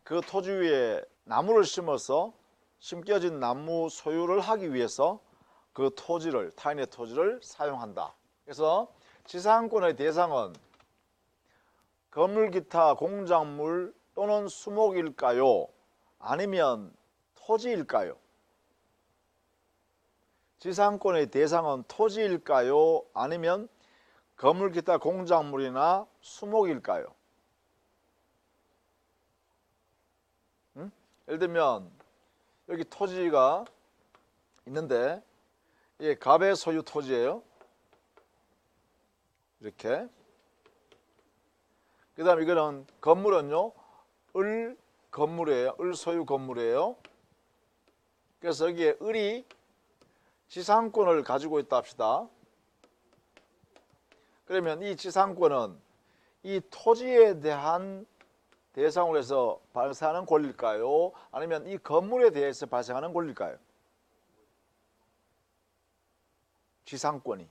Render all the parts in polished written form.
그 토지 위에 나무를 심어서 심겨진 나무 소유를 하기 위해서 그 토지를, 타인의 토지를 사용한다. 그래서 지상권의 대상은 건물, 기타, 공작물 또는 수목일까요? 아니면 토지일까요? 지상권의 대상은 토지일까요? 아니면 건물, 기타, 공작물이나 수목일까요? 예를 들면 여기 토지가 있는데 이게 갑의 소유 토지예요. 이렇게. 그 다음에 이거는 건물은요, 을 건물이에요. 을 소유 건물이에요. 그래서 여기에 을이 지상권을 가지고 있다 합시다. 그러면 이 지상권은 이 토지에 대한 대상으로 해서 발생하는 권리일까요? 아니면 이 건물에 대해서 발생하는 권리일까요? 지상권이.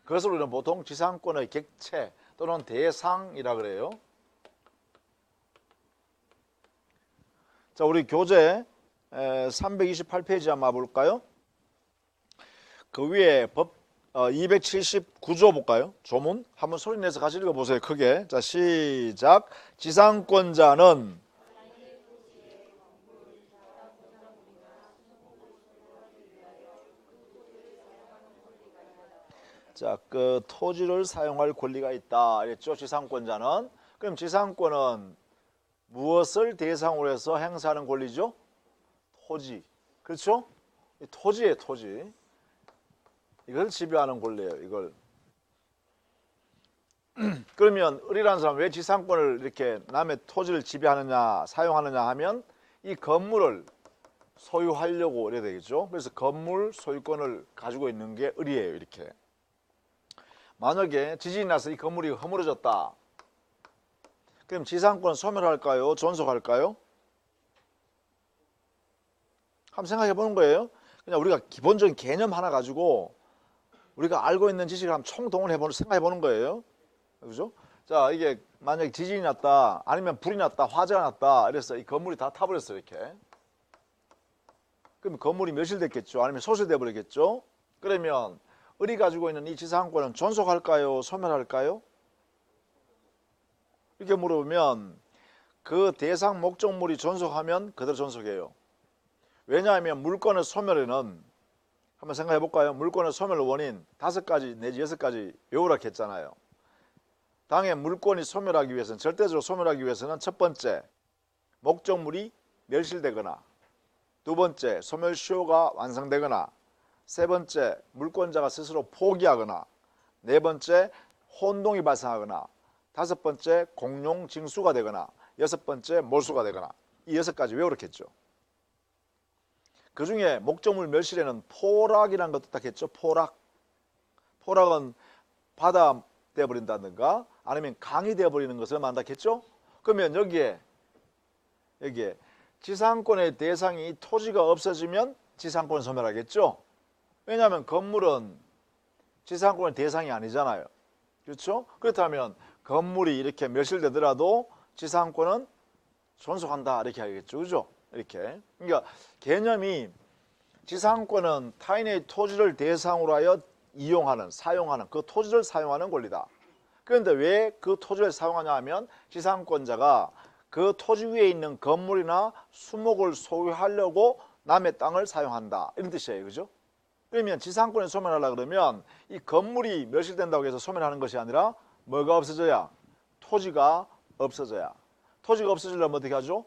그것을 우리는 보통 지상권의 객체 또는 대상이라 그래요. 자, 우리 교재 328페이지 한번 볼까요? 그 위에 법 279조 볼까요? 조문 한번 소리 내서 같이 읽어보세요. 크게. 자, 시작. 지상권자는 자, 그 토지를 사용할 권리가 있다. 이랬죠. 지상권자는. 그럼 지상권은 무엇을 대상으로 해서 행사하는 권리죠? 토지. 그렇죠? 토지예요, 토지. 이걸 지배하는 권리예요, 이걸. 그러면 을이라는 사람은 왜 지상권을 이렇게 남의 토지를 지배하느냐, 사용하느냐 하면 이 건물을 소유하려고 이래야 되겠죠. 그래서 건물 소유권을 가지고 있는 게 을이에요, 이렇게. 만약에 지진이 나서 이 건물이 허물어졌다. 그럼 지상권은 소멸할까요? 존속할까요? 한번 생각해 보는 거예요. 그냥 우리가 기본적인 개념 하나 가지고 우리가 알고 있는 지식을 한번 총동원해 보는, 생각해 보는 거예요. 그죠? 자, 이게 만약에 지진이 났다, 아니면 불이 났다, 화재가 났다, 이래서 이 건물이 다 타버렸어요, 이렇게. 그럼 건물이 멸실됐겠죠? 아니면 소실돼 버리겠죠? 그러면 을이 가지고 있는 이 지상권은 존속할까요? 소멸할까요? 이렇게 물어보면 그 대상 목적물이 존속하면 그대로 존속해요. 왜냐하면 물권의 소멸에는 한번 생각해 볼까요? 물권의 소멸 원인 5가지 내지 6가지 외우라 했잖아요. 당의 물권이 소멸하기 위해서는, 절대적으로 소멸하기 위해서는 첫 번째, 목적물이 멸실되거나, 두 번째, 소멸시효가 완성되거나, 세 번째, 물권자가 스스로 포기하거나, 네 번째, 혼동이 발생하거나, 다섯 번째, 공용 징수가 되거나, 여섯 번째, 몰수가 되거나. 이 6가지 외우라 했죠. 그 중에 목적물 멸실에는 포락이라는 것도 딱 했죠. 포락. 포락은 바다 되어버린다든가 아니면 강이 되어버리는 것을 말한다 했죠. 그러면 여기에 지상권의 대상이 토지가 없어지면 지상권은 소멸하겠죠. 왜냐하면 건물은 지상권의 대상이 아니잖아요. 그렇죠? 그렇다면 건물이 이렇게 멸실되더라도 지상권은 존속한다 이렇게 하겠죠. 그죠? 이렇게. 그러니까 개념이 지상권은 타인의 토지를 대상으로 하여 이용하는, 사용하는, 그 토지를 사용하는 권리다. 그런데 왜 그 토지를 사용하냐 하면 지상권자가 그 토지 위에 있는 건물이나 수목을 소유하려고 남의 땅을 사용한다. 이런 뜻이에요. 그죠? 그러면 지상권을 소멸하려고 그러면 이 건물이 멸실된다고 해서 소멸하는 것이 아니라 뭐가 없어져야? 토지가 없어져야. 토지가 없어지려면 어떻게 하죠?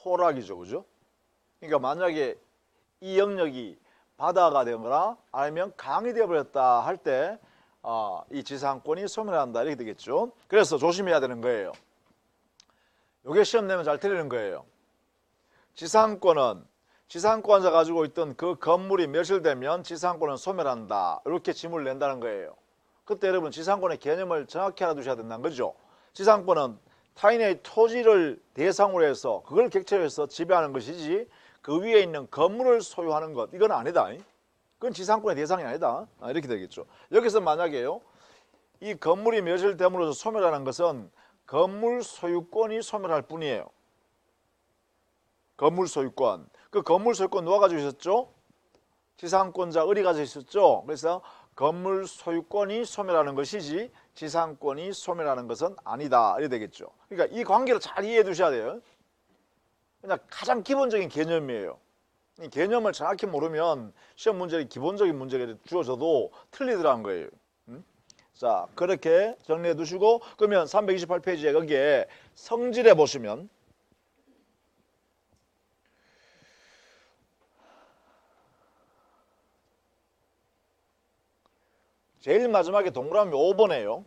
포락이죠. 그죠? 그러니까 만약에 이 영역이 바다가 되거나 아니면 강이 되어버렸다 할 때 이 지상권이 소멸한다 이렇게 되겠죠. 그래서 조심해야 되는 거예요. 이게 시험 내면 잘 틀리는 거예요. 지상권은 지상권자 가지고 있던 그 건물이 멸실되면 지상권은 소멸한다. 이렇게 지문을 낸다는 거예요. 그때 여러분 지상권의 개념을 정확히 알아두셔야 된다는 거죠. 지상권은 타인의 토지를 대상으로 해서 그걸 객체로 해서 지배하는 것이지 그 위에 있는 건물을 소유하는 것 이건 아니다. 그건 지상권의 대상이 아니다. 이렇게 되겠죠. 여기서 만약에요 이 건물이 멸실됨으로써 소멸하는 것은 건물 소유권이 소멸할 뿐이에요. 건물 소유권. 그 건물 소유권 누가 가지고 있었죠? 지상권자 을이 가지고 있었죠. 그래서 건물 소유권이 소멸하는 것이지 지상권이 소멸하는 것은 아니다. 이래 되겠죠. 그러니까 이 관계를 잘 이해해 두셔야 돼요. 그냥 가장 기본적인 개념이에요. 이 개념을 정확히 모르면 시험 문제에 기본적인 문제가 주어져도 틀리더라는 거예요. 자, 그렇게 정리해 두시고, 그러면 328페이지에 거기에 성질에 보시면 제일 마지막에 동그라미 5번이에요.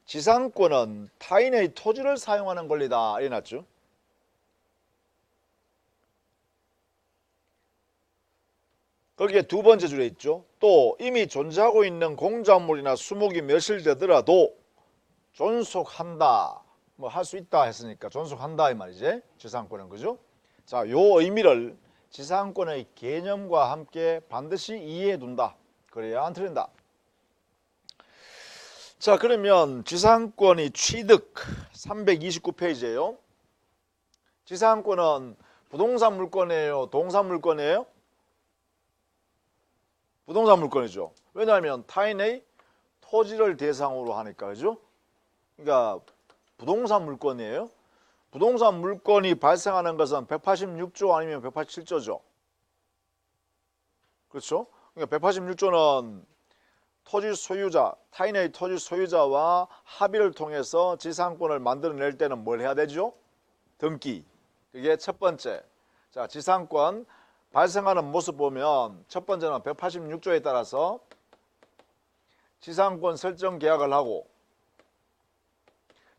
지상권은 타인의 토지를 사용하는 권리다. 이래 놨죠. 거기에 두 번째 줄에 있죠. 또 이미 존재하고 있는 공작물이나 수목이 멸실되더라도 존속한다. 뭐 할 수 있다 했으니까 존속한다 이 말이지. 지상권은 그죠? 자, 요 의미를 지상권의 개념과 함께 반드시 이해해 둔다. 그래야 안 틀린다. 자, 그러면 지상권의 취득 329페이지예요. 지상권은 부동산 물권이에요, 동산 물권이에요? 부동산 물권이죠. 왜냐하면 타인의 토지를 대상으로 하니까, 그죠? 그러니까 부동산 물권이에요. 부동산 물권이 발생하는 것은 186조 아니면 187조죠. 그렇죠? 그러니까 186조는 토지 소유자, 타인의 토지 소유자와 합의를 통해서 지상권을 만들어낼 때는 뭘 해야 되죠? 등기. 그게 첫 번째. 자, 지상권 발생하는 모습 보면 첫 번째는 186조에 따라서 지상권 설정 계약을 하고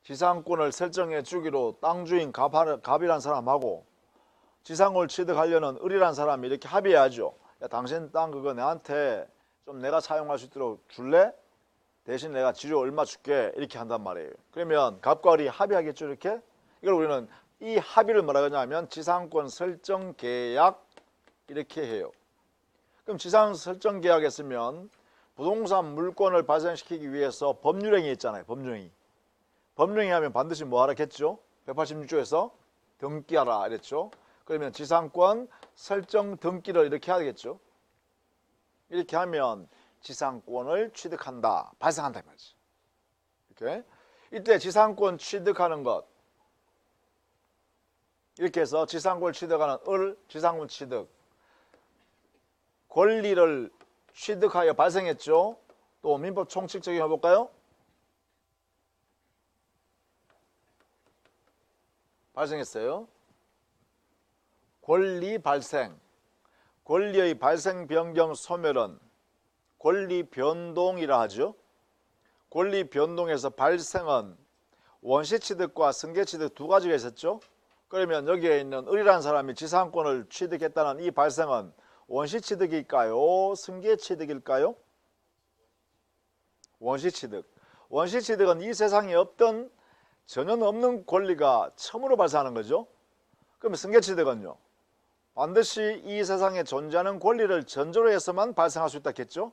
지상권을 설정해 주기로 땅 주인 갑이란 사람하고 지상권을 취득하려는 을이란 사람이 이렇게 합의해야죠. 야, 당신 땅 그거 내한테 좀 내가 사용할 수 있도록 줄래? 대신 내가 지료 얼마 줄게. 이렇게 한단 말이에요. 그러면 갑과 을이 합의하겠죠. 이렇게. 이걸 우리는 이 합의를 뭐라 하냐면 지상권 설정 계약 이렇게 해요. 그럼 지상 설정 계약했으면 부동산 물권을 발생시키기 위해서 법률행위 있잖아요. 법률행위. 법률행위 하면 반드시 뭐 하라겠죠? 186조에서 등기하라 이랬죠. 그러면 지상권 설정 등기를 이렇게 하겠죠. 이렇게 하면 지상권을 취득한다. 발생한다 이 말이지. 이렇게. 이때 지상권 취득하는 것. 이렇게 해서 지상권을 취득하는 을, 지상권 취득. 권리를 취득하여 발생했죠. 또 민법 총칙 적용해 볼까요? 발생했어요. 권리 발생. 권리의 발생, 변경, 소멸은 권리 변동이라 하죠. 권리 변동에서 발생은 원시 취득과 승계 취득 두 가지가 있었죠. 그러면 여기에 있는 을이라는 사람이 지상권을 취득했다는 이 발생은 원시 취득일까요? 승계 취득일까요? 원시 취득. 원시 취득은 이 세상에 없던 전혀 없는 권리가 처음으로 발생하는 거죠. 그러면 승계 취득은요? 반드시 이 세상에 존재하는 권리를 전제로 해서만 발생할 수 있다겠죠.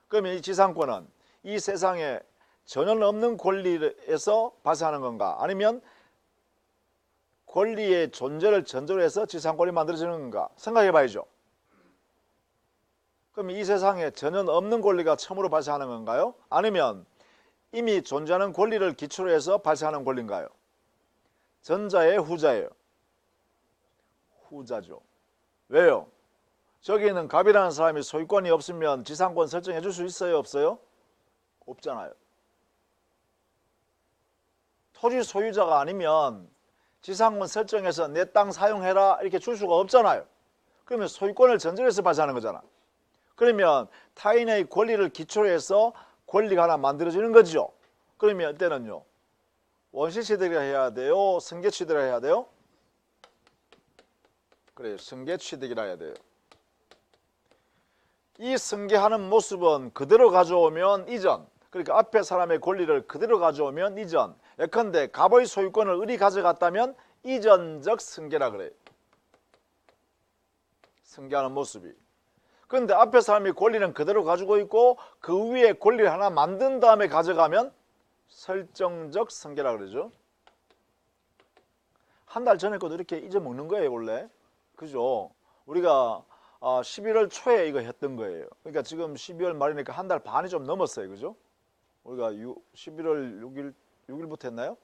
그러면 이 지상권은 이 세상에 전혀 없는 권리에서 발생하는 건가? 아니면 권리의 존재를 전제로 해서 지상권이 만들어지는 건가? 생각해 봐야죠. 그럼 이 세상에 전혀 없는 권리가 처음으로 발생하는 건가요? 아니면 이미 존재하는 권리를 기초로 해서 발생하는 권리인가요? 전자예요, 후자예요? 후자죠. 왜요? 저기 있는 갑이라는 사람이 소유권이 없으면 지상권 설정해 줄 수 있어요, 없어요? 없잖아요. 토지 소유자가 아니면 지상권 설정해서 내 땅 사용해라 이렇게 줄 수가 없잖아요. 그러면 소유권을 전제로 해서 발생하는 거잖아. 그러면 타인의 권리를 기초로 해서 권리가 하나 만들어지는 거죠. 그러면 이때는요, 원시 취득을 해야 돼요? 승계 취득을 해야 돼요? 그래요. 승계 취득이라 해야 돼요. 이 승계하는 모습은 그대로 가져오면 이전, 그러니까 앞에 사람의 권리를 그대로 가져오면 이전, 예컨대 갑의 소유권을 을이 가져갔다면 이전적 승계라 그래요. 승계하는 모습이. 그런데 앞에 사람이 권리는 그대로 가지고 있고 그 위에 권리를 하나 만든 다음에 가져가면 설정적 승계라 그러죠. 한 달 전에 것도 이렇게 잊어먹는 거예요, 원래. 그죠? 우리가 11월 초에 이거 했던 거예요. 그러니까 지금 12월 말이니까 한 달 반이 좀 넘었어요. 그죠? 우리가 11월 6일부터 했나요?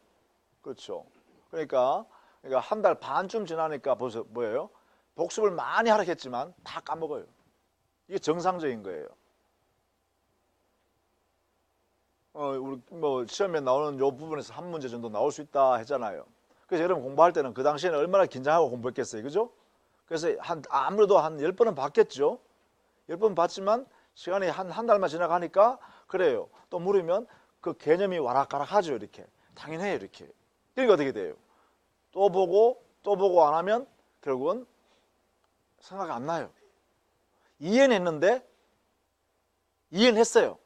그렇죠. 그러니까 한 달 반쯤 지나니까 벌써 뭐예요? 복습을 많이 하라 했지만 다 까먹어요. 이게 정상적인 거예요. 우리 뭐 시험에 나오는 요 부분에서 한 문제 정도 나올 수 있다 했잖아요. 그래서 여러분 공부할 때는 그 당시에는 얼마나 긴장하고 공부했겠어요. 그죠? 그래서 아무래도 한 10번은 봤겠죠. 10번 봤지만 시간이 한 달만 지나가니까 그래요. 또 물으면 그 개념이 와락가락 하죠. 이렇게. 당연해요. 이렇게. 그러니까 어떻게 돼요? 또 보고 안 하면 결국은 생각이 안 나요. 이해는 했는데 이해는 했어요.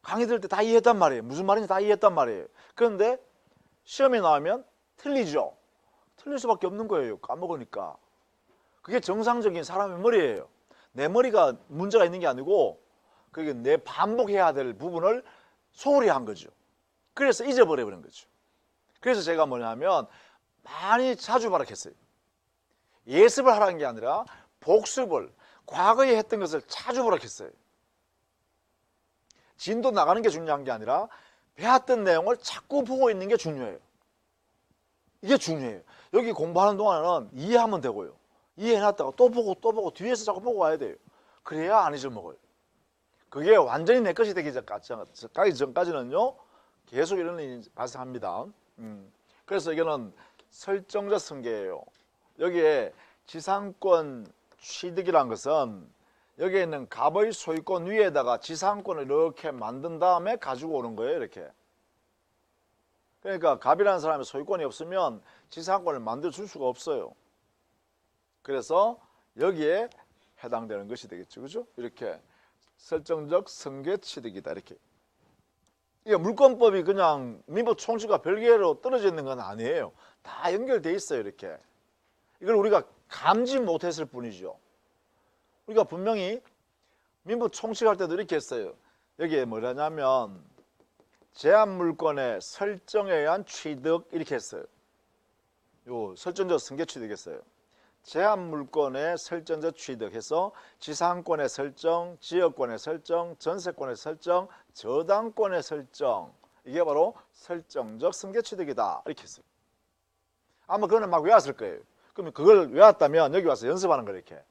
강의 들을 때 다 이해했단 말이에요. 무슨 말인지 다 이해했단 말이에요. 그런데 시험에 나오면 틀리죠. 틀릴 수밖에 없는 거예요. 까먹으니까. 그게 정상적인 사람의 머리예요. 내 머리가 문제가 있는 게 아니고 그게 내 반복해야 될 부분을 소홀히 한 거죠. 그래서 잊어버려버린 거죠. 그래서 제가 뭐냐면 많이 자주 발악했어요. 예습을 하라는 게 아니라 복습을 과거에 했던 것을 자주 발악했어요. 진도 나가는 게 중요한 게 아니라 배웠던 내용을 자꾸 보고 있는 게 중요해요. 이게 중요해요. 여기 공부하는 동안은 이해하면 되고요. 이해해놨다가 또 보고 뒤에서 자꾸 보고 와야 돼요. 그래야 안 잊어먹어요. 그게 완전히 내 것이 되기 전까지는요 계속 이런 일이 발생합니다. 그래서 이거는 설정적 승계예요. 여기에 지상권 취득이란 것은 여기에 있는 갑의 소유권 위에다가 지상권을 이렇게 만든 다음에 가지고 오는 거예요. 이렇게. 그러니까 갑이라는 사람이 소유권이 없으면 지상권을 만들어 줄 수가 없어요. 그래서 여기에 해당되는 것이 되겠죠. 그죠? 이렇게 설정적 승계 취득이다. 이렇게. 이게 물권법이 그냥 민법 총칙과 별개로 떨어져 있는 건 아니에요. 다 연결돼 있어요. 이렇게. 이걸 우리가 감지 못했을 뿐이죠. 우리가 분명히 민법 총칙할 때도 이렇게 했어요. 여기에 뭐라냐면 제한물권의 설정에 의한 취득 이렇게 했어요. 요 설정적 승계 취득했어요. 제한물권의 설정적 취득해서 지상권의 설정, 지역권의 설정, 전세권의 설정, 저당권의 설정 이게 바로 설정적 승계 취득이다 이렇게 했어요. 아마 그거는 막 외웠을 거예요. 그러면 그걸 외웠다면 여기 와서 연습하는 거예요. 이렇게.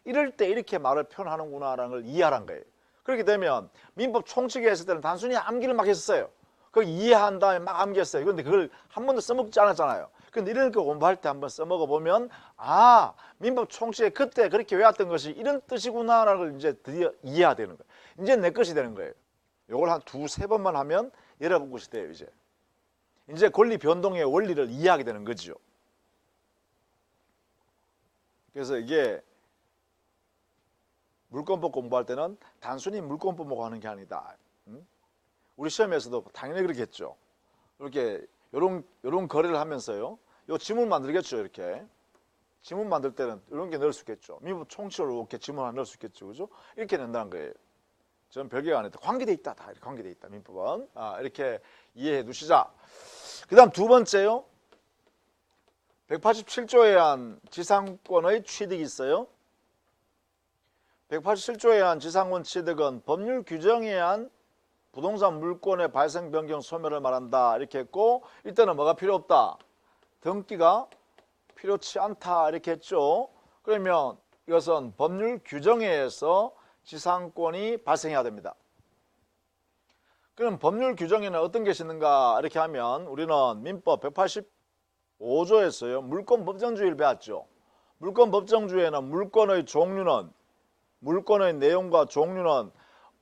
이럴 때 이렇게 말을 표현하는구나라는 걸 이해하라는 거예요. 그렇게 되면 민법 총칙에 했을 때는 단순히 암기를 막 했어요. 그걸 이해한 다음에 막 암기했어요. 그런데 그걸 한 번도 써먹지 않았잖아요. 근데 이런 거 공부할 때 한번 써먹어 보면 민법 총칙에 그때 그렇게 외웠던 것이 이런 뜻이구나라는 걸 이제 드디어 이해가 되는 거예요. 이제 내 것이 되는 거예요. 요걸 한 2-3번만 하면 여러분 것이 돼요. 이제 권리 변동의 원리를 이해하게 되는 거죠. 그래서 이게 물권법 공부할 때는 단순히 물권법 보고 하는 게 아니다. 우리 시험에서도 당연히 그렇겠죠. 이렇게 요런 거래를 하면서요. 요 지문 만들겠죠. 이렇게. 지문 만들 때는 이런 게 넣을 수 있겠죠. 민법 총칙으로 이렇게 지문 하나 넣을 수 있겠죠. 그죠? 이렇게 낸다는 거예요. 저는 별개가 아니다. 관계돼 있다. 다 이렇게 관계돼 있다. 민법은. 이렇게 이해해 두시자. 그 다음 두 번째요. 187조에 의한 지상권의 취득이 있어요. 187조에 의한 지상권 취득은 법률 규정에 의한 부동산 물권의 발생, 변경, 소멸을 말한다. 이렇게 했고 이때는 뭐가 필요 없다? 등기가 필요치 않다. 이렇게 했죠. 그러면 이것은 법률 규정에 의해서 지상권이 발생해야 됩니다. 그럼 법률 규정에는 어떤 것이 있는가? 이렇게 하면 우리는 민법 185조에서요. 물권 법정주의를 배웠죠. 물권 법정주의에는 물권의 종류는 물권의 내용과 종류는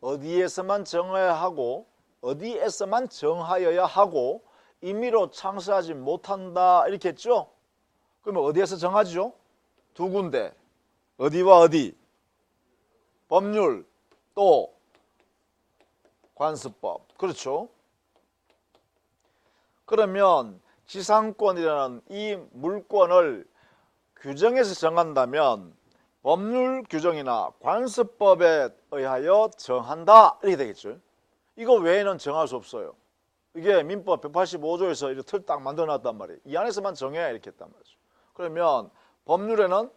어디에서만 정해야 하고 어디에서만 정하여야 하고 임의로 창설하지 못한다 이렇게 했죠. 그러면 어디에서 정하죠? 두 군데. 어디와 어디? 법률 또 관습법. 그렇죠. 그러면 지상권이라는 이 물권을 규정에서 정한다면 법률 규정이나 관습법에 의하여 정한다 이렇게 되겠죠. 이거 외에는 정할 수 없어요. 이게 민법 185조에서 이렇게 틀 딱 만들어 놨단 말이에요. 이 안에서만 정해 이렇게 했단 말이죠. 그러면 법률에는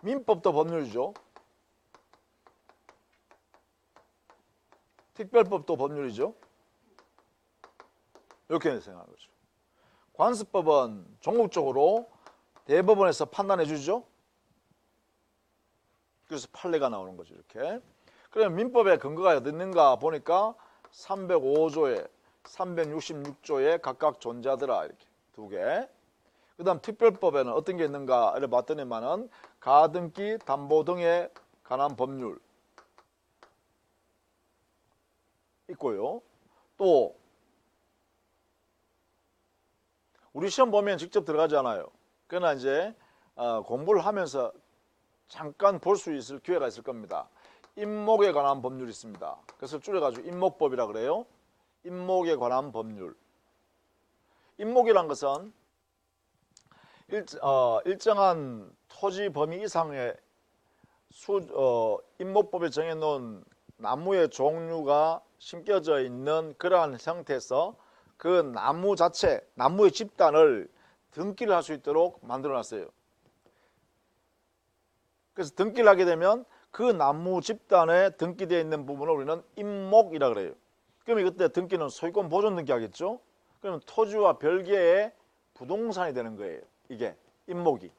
민법도 법률이죠. 특별법도 법률이죠. 이렇게 생각하는 거죠. 관습법은 종국적으로 대법원에서 판단해 주죠. 그래서 판례가 나오는 거죠. 이렇게. 그러면 민법의 근거가 어디 있는가 보니까 305조에 366조에 각각 존재하더라. 이렇게 두 개. 그 다음 특별법에는 어떤 게 있는가 봤더니만은 가등기, 담보 등에 관한 법률 있고요. 또 우리 시험 보면 직접 들어가지 않아요. 그러나 이제 공부를 하면서 잠깐 볼 수 있을 기회가 있을 겁니다. 임목에 관한 법률이 있습니다. 그래서 줄여가지고 임목법이라 그래요. 임목에 관한 법률. 임목이란 것은 일정한 토지 범위 이상의 임목법에 정해놓은 나무의 종류가 심겨져 있는 그러한 형태에서 그 나무 자체, 나무의 집단을 등기를 할 수 있도록 만들어놨어요. 그래서 등기를 하게 되면 그 나무 집단에 등기되어 있는 부분을 우리는 임목이라 그래요. 그럼 그때 등기는 소유권 보존 등기 하겠죠? 그러면 토지와 별개의 부동산이 되는 거예요. 이게 임목이.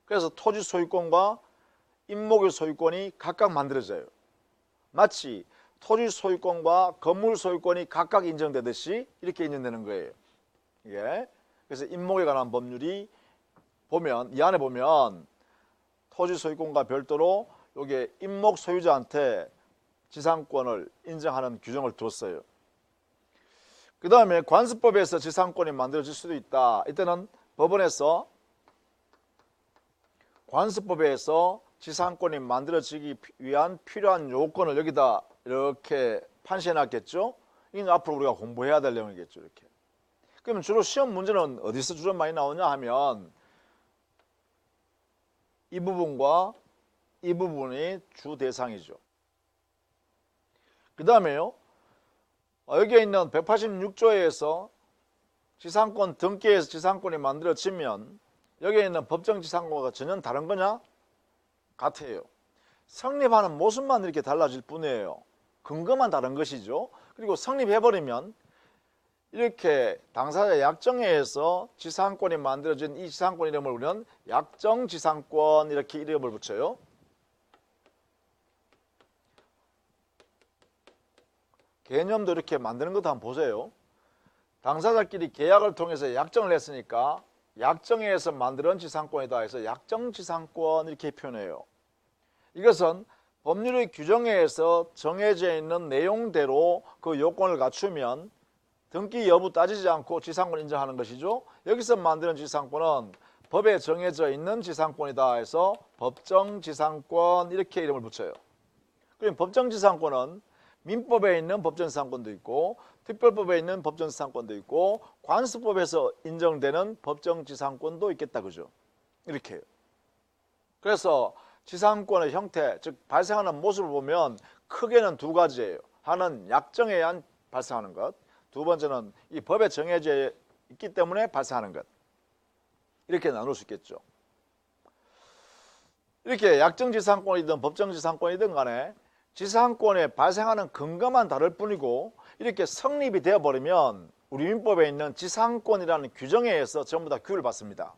그래서 토지 소유권과 임목의 소유권이 각각 만들어져요. 마치 토지 소유권과 건물 소유권이 각각 인정되듯이 이렇게 인정되는 거예요. 이게. 그래서 임목에 관한 법률이 보면 이 안에 보면 토지 소유권과 별도로 여기에 임목 소유자한테 지상권을 인정하는 규정을 뒀어요. 그 다음에 관습법에서 지상권이 만들어질 수도 있다. 이때는 법원에서 관습법에서 지상권이 만들어지기 위한 필요한 요건을 여기다 이렇게 판시해 놨겠죠. 이건 앞으로 우리가 공부해야 될 내용이겠죠. 이렇게. 그러면 주로 시험 문제는 어디서 주로 많이 나오냐 하면 이 부분과 이 부분이 주 대상이죠. 그 다음에요. 여기에 있는 186조에서 지상권 등기에서 지상권이 만들어지면 여기에 있는 법정 지상권과 전혀 다른 거냐? 같아요. 성립하는 모습만 이렇게 달라질 뿐이에요. 근거만 다른 것이죠. 그리고 성립해버리면 이렇게 당사자 약정에서 지상권이 만들어진 이 지상권 이름을 우리는 약정지상권 이렇게 이름을 붙여요. 개념도 이렇게 만드는 것도 한번 보세요. 당사자끼리 계약을 통해서 약정을 했으니까 약정에서 만드는 지상권이다 해서 약정지상권 이렇게 표현해요. 이것은 법률의 규정에서 정해져 있는 내용대로 그 요건을 갖추면 등기 여부 따지지 않고 지상권 인정하는 것이죠. 여기서 만드는 지상권은 법에 정해져 있는 지상권이다 해서 법정지상권 이렇게 이름을 붙여요. 그럼 법정지상권은 민법에 있는 법정지상권도 있고 특별법에 있는 법정지상권도 있고 관습법에서 인정되는 법정지상권도 있겠다 그죠? 이렇게 해요. 그래서 지상권의 형태, 즉 발생하는 모습을 보면 크게는 두 가지예요. 하나는 약정에 의한 발생하는 것, 두 번째는 이 법에 정해져 있기 때문에 발생하는 것. 이렇게 나눌 수 있겠죠. 이렇게 약정지상권이든 법정지상권이든 간에 지상권에 발생하는 근거만 다를 뿐이고 이렇게 성립이 되어버리면 우리 민법에 있는 지상권이라는 규정에 의해서 전부 다 규율을 받습니다.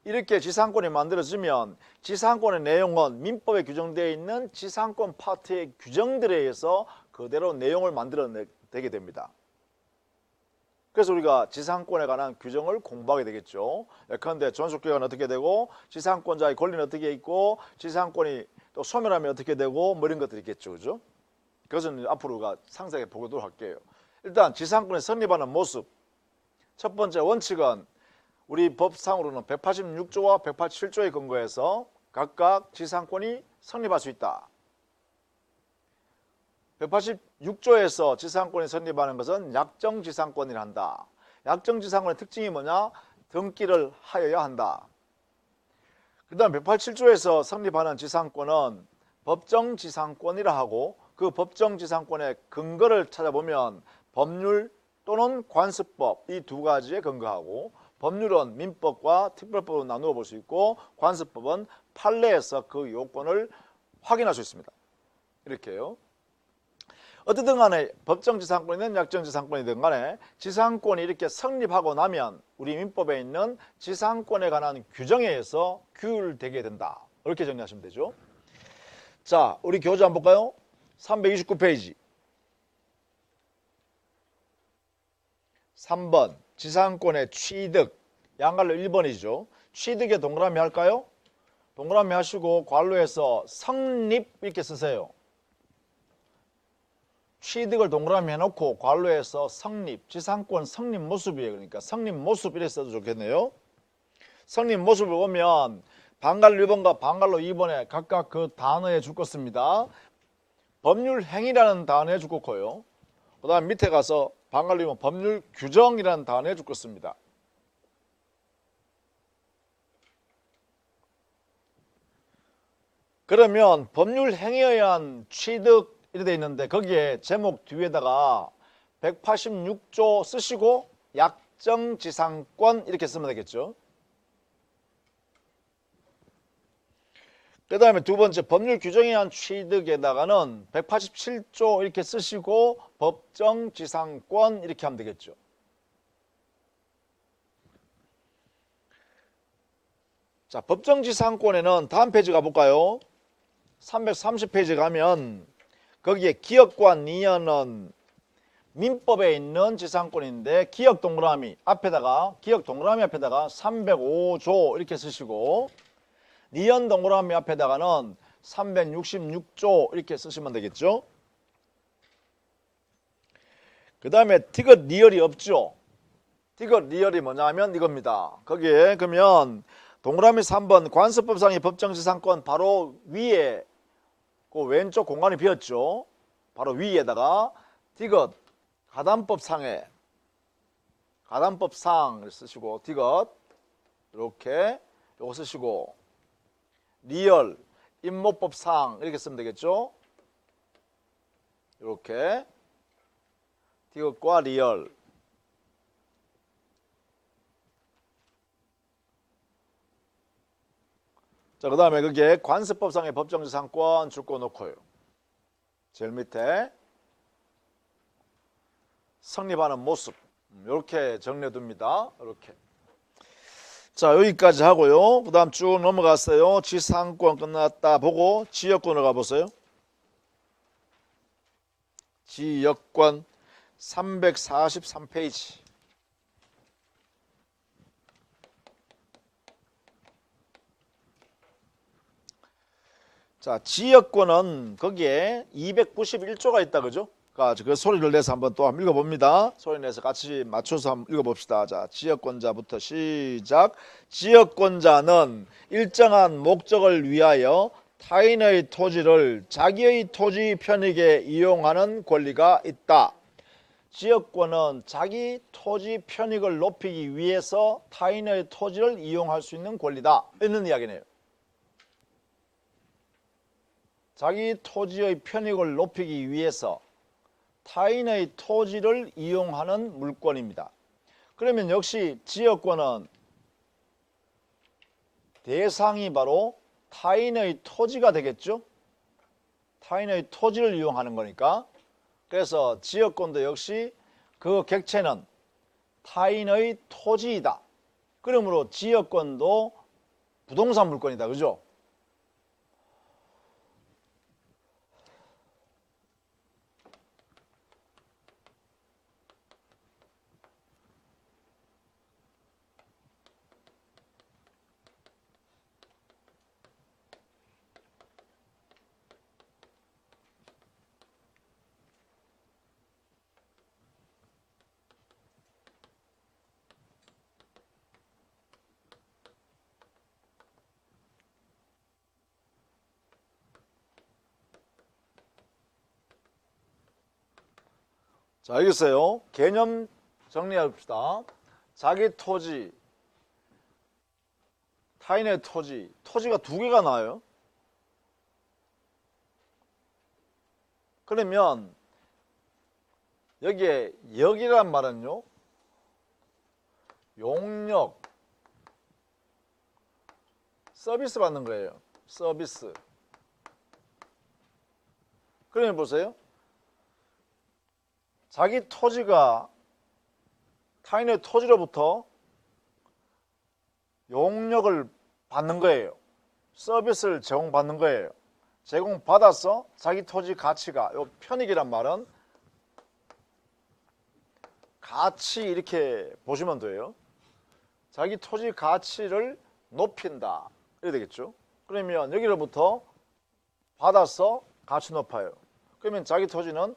이렇게 지상권이 만들어지면 지상권의 내용은 민법에 규정되어 있는 지상권 파트의 규정들에 의해서 그대로 내용을 만들어내게 됩니다. 그래서 우리가 지상권에 관한 규정을 공부하게 되겠죠. 예컨대 존속기간은 어떻게 되고 지상권자의 권리는 어떻게 있고 지상권이 또 소멸하면 어떻게 되고 뭐 이런 것들이 있겠죠. 그죠? 그것은 앞으로 우리가 상세하게 보도록 할게요. 일단 지상권이 성립하는 모습. 첫 번째 원칙은 우리 법상으로는 186조와 187조에 근거해서 각각 지상권이 성립할 수 있다. 186조에서 지상권이 성립하는 것은 약정지상권이라 한다. 약정지상권의 특징이 뭐냐? 등기를 하여야 한다. 그 다음 187조에서 성립하는 지상권은 법정지상권이라 하고 그 법정지상권의 근거를 찾아보면 법률 또는 관습법 이 두 가지에 근거하고, 법률은 민법과 특별법으로 나누어 볼 수 있고, 관습법은 판례에서 그 요건을 확인할 수 있습니다. 이렇게요. 어쨌든 간에 법정지상권이든 약정지상권이든 간에 지상권이 이렇게 성립하고 나면 우리 민법에 있는 지상권에 관한 규정에 의해서 규율되게 된다. 이렇게 정리하시면 되죠. 자, 우리 교재 한번 볼까요? 329페이지. 3번 지상권의 취득. 양갈로 1번이죠. 취득에 동그라미 할까요? 동그라미 하시고 괄호에서 성립 이렇게 쓰세요. 취득을 동그라미 해놓고 괄호에서 성립, 지상권 성립 모습이에요. 그러니까 성립 모습 이렇게 써도 좋겠네요. 성립 모습을 보면 방갈로 1번과 방갈로 2번에 각각 그 단어에 줄 것입니다. 법률 행위라는 단어에 줄 거고요. 그 다음 밑에 가서 방갈로 2번 법률 규정이라는 단어에 줄 것입니다. 그러면 법률 행위에 의한 취득 이렇게 돼 있는데 거기에 제목 뒤에다가 186조 쓰시고 약정지상권 이렇게 쓰면 되겠죠. 그 다음에 두 번째 법률 규정에 의한 취득에다가는 187조 이렇게 쓰시고 법정지상권 이렇게 하면 되겠죠. 자, 법정지상권에는 다음 페이지 가볼까요? 330페이지 가면 거기에 기역과 니은은 민법에 있는 지상권인데 기역 동그라미 앞에다가 305조 이렇게 쓰시고 니은 동그라미 앞에다가는 366조 이렇게 쓰시면 되겠죠. 그 다음에 디귿 리얼이 없죠. 디귿 리얼이 뭐냐면 이겁니다. 거기에 그러면 동그라미 3번 관습법상의 법정지상권 바로 위에 그 왼쪽 공간이 비었죠. 바로 위에다가 디귿 가담법상 쓰시고 디귿 이렇게 요거 쓰시고 리얼 임목법상 이렇게 쓰면 되겠죠. 이렇게 디귿과 리얼. 자, 그 다음에 그게 관습법상의 법정지상권 줄거 놓고요. 제일 밑에 성립하는 모습 이렇게 정리해 둡니다. 이렇게. 자, 여기까지 하고요. 그 다음 쭉 넘어갔어요. 지상권 끝났다 보고 지역권으로 가보세요. 지역권 343페이지. 자, 지역권은 거기에 291조가 있다, 그죠? 그 소리를 내서 한번 또 한번 읽어봅니다. 소리 내서 같이 맞춰서 한번 읽어봅시다. 자, 지역권자부터 시작. 지역권자는 일정한 목적을 위하여 타인의 토지를 자기의 토지 편익에 이용하는 권리가 있다. 지역권은 자기 토지 편익을 높이기 위해서 타인의 토지를 이용할 수 있는 권리다. 있는 이야기네요. 자기 토지의 편익을 높이기 위해서 타인의 토지를 이용하는 물권입니다. 그러면 역시 지역권은 대상이 바로 타인의 토지가 되겠죠. 타인의 토지를 이용하는 거니까. 그래서 지역권도 역시 그 객체는 타인의 토지이다. 그러므로 지역권도 부동산 물권이다. 그죠? 자, 알겠어요? 개념 정리해 봅시다. 자기 토지, 타인의 토지, 토지가 두 개가 나와요. 그러면 여기에 역이란 말은요, 용역, 서비스 받는 거예요. 서비스. 그러면 보세요. 자기 토지가 타인의 토지로부터 용역을 받는 거예요. 서비스를 제공받는 거예요. 제공받아서 자기 토지 가치가, 요 편익이란 말은 가치 이렇게 보시면 돼요. 자기 토지 가치를 높인다. 이래 되겠죠. 그러면 여기로부터 받아서 가치 높아요. 그러면 자기 토지는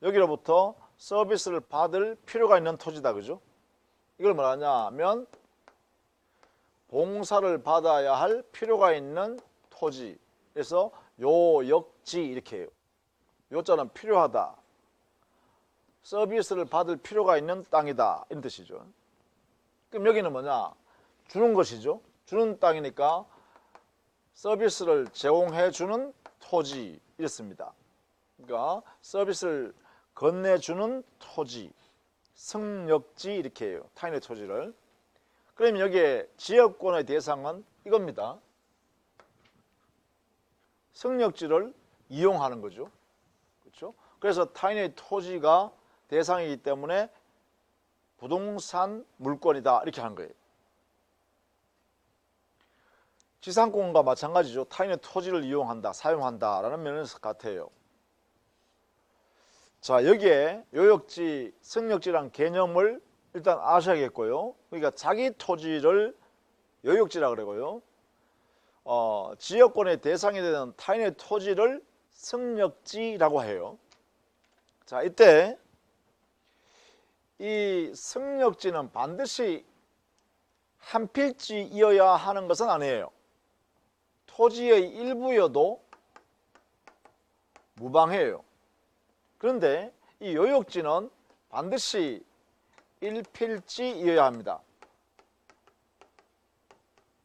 여기로부터 서비스를 받을 필요가 있는 토지다. 그죠? 이걸 뭐라냐 하면 봉사를 받아야 할 필요가 있는 토지. 그래서 요역지 이렇게 해요. 요자는 필요하다. 서비스를 받을 필요가 있는 땅이다. 이런 뜻이죠. 그럼 여기는 뭐냐? 주는 것이죠. 주는 땅이니까 서비스를 제공해 주는 토지 이랬습니다. 그러니까 서비스를 건네주는 토지, 승역지 이렇게 해요. 타인의 토지를. 그러면 여기에 지역권의 대상은 이겁니다. 승역지를 이용하는 거죠. 그렇죠? 그래서 타인의 토지가 대상이기 때문에 부동산 물권이다 이렇게 하는 거예요. 지상권과 마찬가지죠. 타인의 토지를 이용한다, 사용한다라는 면에서 같아요. 자, 여기에 요역지, 승역지란 개념을 일단 아셔야겠고요. 그러니까 자기 토지를 요역지라 그러고요. 지역권의 대상이 되는 타인의 토지를 승역지라고 해요. 자, 이때 이 승역지는 반드시 한 필지이어야 하는 것은 아니에요. 토지의 일부여도 무방해요. 그런데 이 요역지는 반드시 1필지이어야 합니다.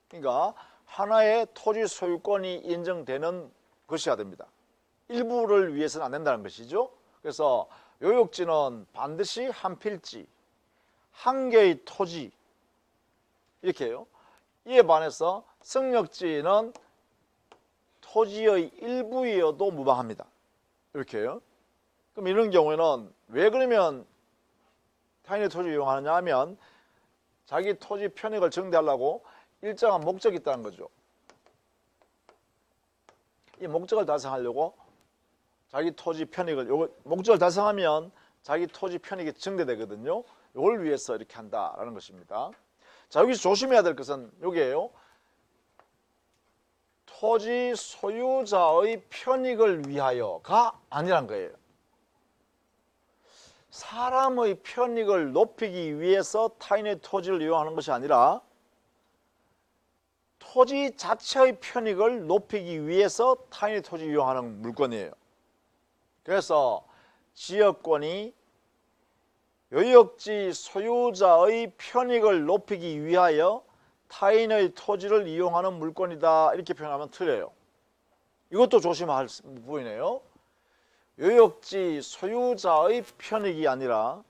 그러니까 하나의 토지 소유권이 인정되는 것이어야 됩니다. 일부를 위해서는 안 된다는 것이죠. 그래서 요역지는 반드시 한 필지, 한 개의 토지 이렇게 해요. 이에 반해서 승역지는 토지의 일부이어도 무방합니다. 이렇게 해요. 그럼 이런 경우에는 왜 그러면 타인의 토지를 이용하느냐 하면 자기 토지 편익을 증대하려고 일정한 목적이 있다는 거죠. 이 목적을 달성하려고 자기 토지 편익을, 목적을 달성하면 자기 토지 편익이 증대되거든요. 이걸 위해서 이렇게 한다라는 것입니다. 자, 여기서 조심해야 될 것은 여기에요. 토지 소유자의 편익을 위하여가 아니란 거예요. 사람의 편익을 높이기 위해서 타인의 토지를 이용하는 것이 아니라 토지 자체의 편익을 높이기 위해서 타인의 토지를 이용하는 물건이에요. 그래서 지역권이 요역지 소유자의 편익을 높이기 위하여 타인의 토지를 이용하는 물건이다 이렇게 표현하면 틀려요. 이것도 조심할 부분이네요. 요역지 소유자의 편익이 아니라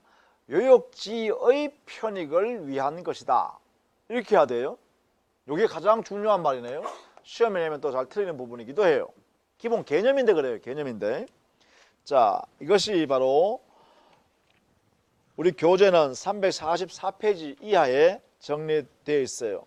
요역지의 편익을 위한 것이다 이렇게 해야 돼요. 이게 가장 중요한 말이네요. 시험에 내면 또 잘 틀리는 부분이기도 해요. 기본 개념인데 그래요. 개념인데. 자, 이것이 바로 우리 교재는 344페이지 이하에 정리되어 있어요.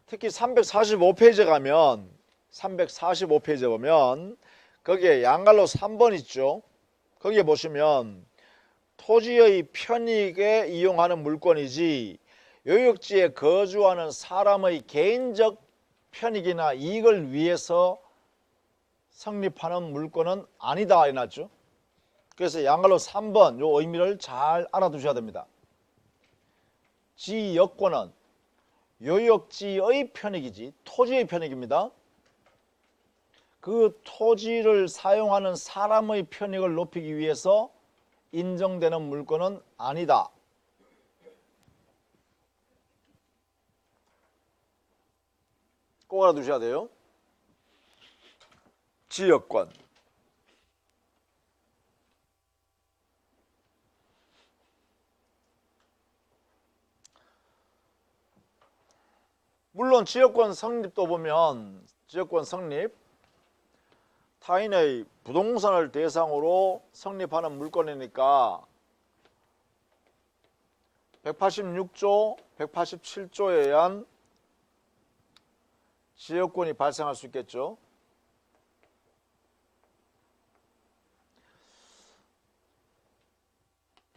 특히 345페이지에 가면 345페이지에 보면 거기에 양갈로 3번 있죠. 거기에 보시면 토지의 편익에 이용하는 물건이지 요역지에 거주하는 사람의 개인적 편익이나 이익을 위해서 성립하는 물건은 아니다 이났죠. 그래서 양갈로 3번 요 의미를 잘 알아두셔야 됩니다. 지역권은 요역지의 편익이지 토지의 편익입니다. 그 토지를 사용하는 사람의 편익을 높이기 위해서 인정되는 물건은 아니다. 꼭 알아두셔야 돼요. 지역권. 물론 지역권 성립도 보면 지역권 성립, 타인의 부동산을 대상으로 성립하는 물건이니까 186조, 187조에 의한 지역권이 발생할 수 있겠죠.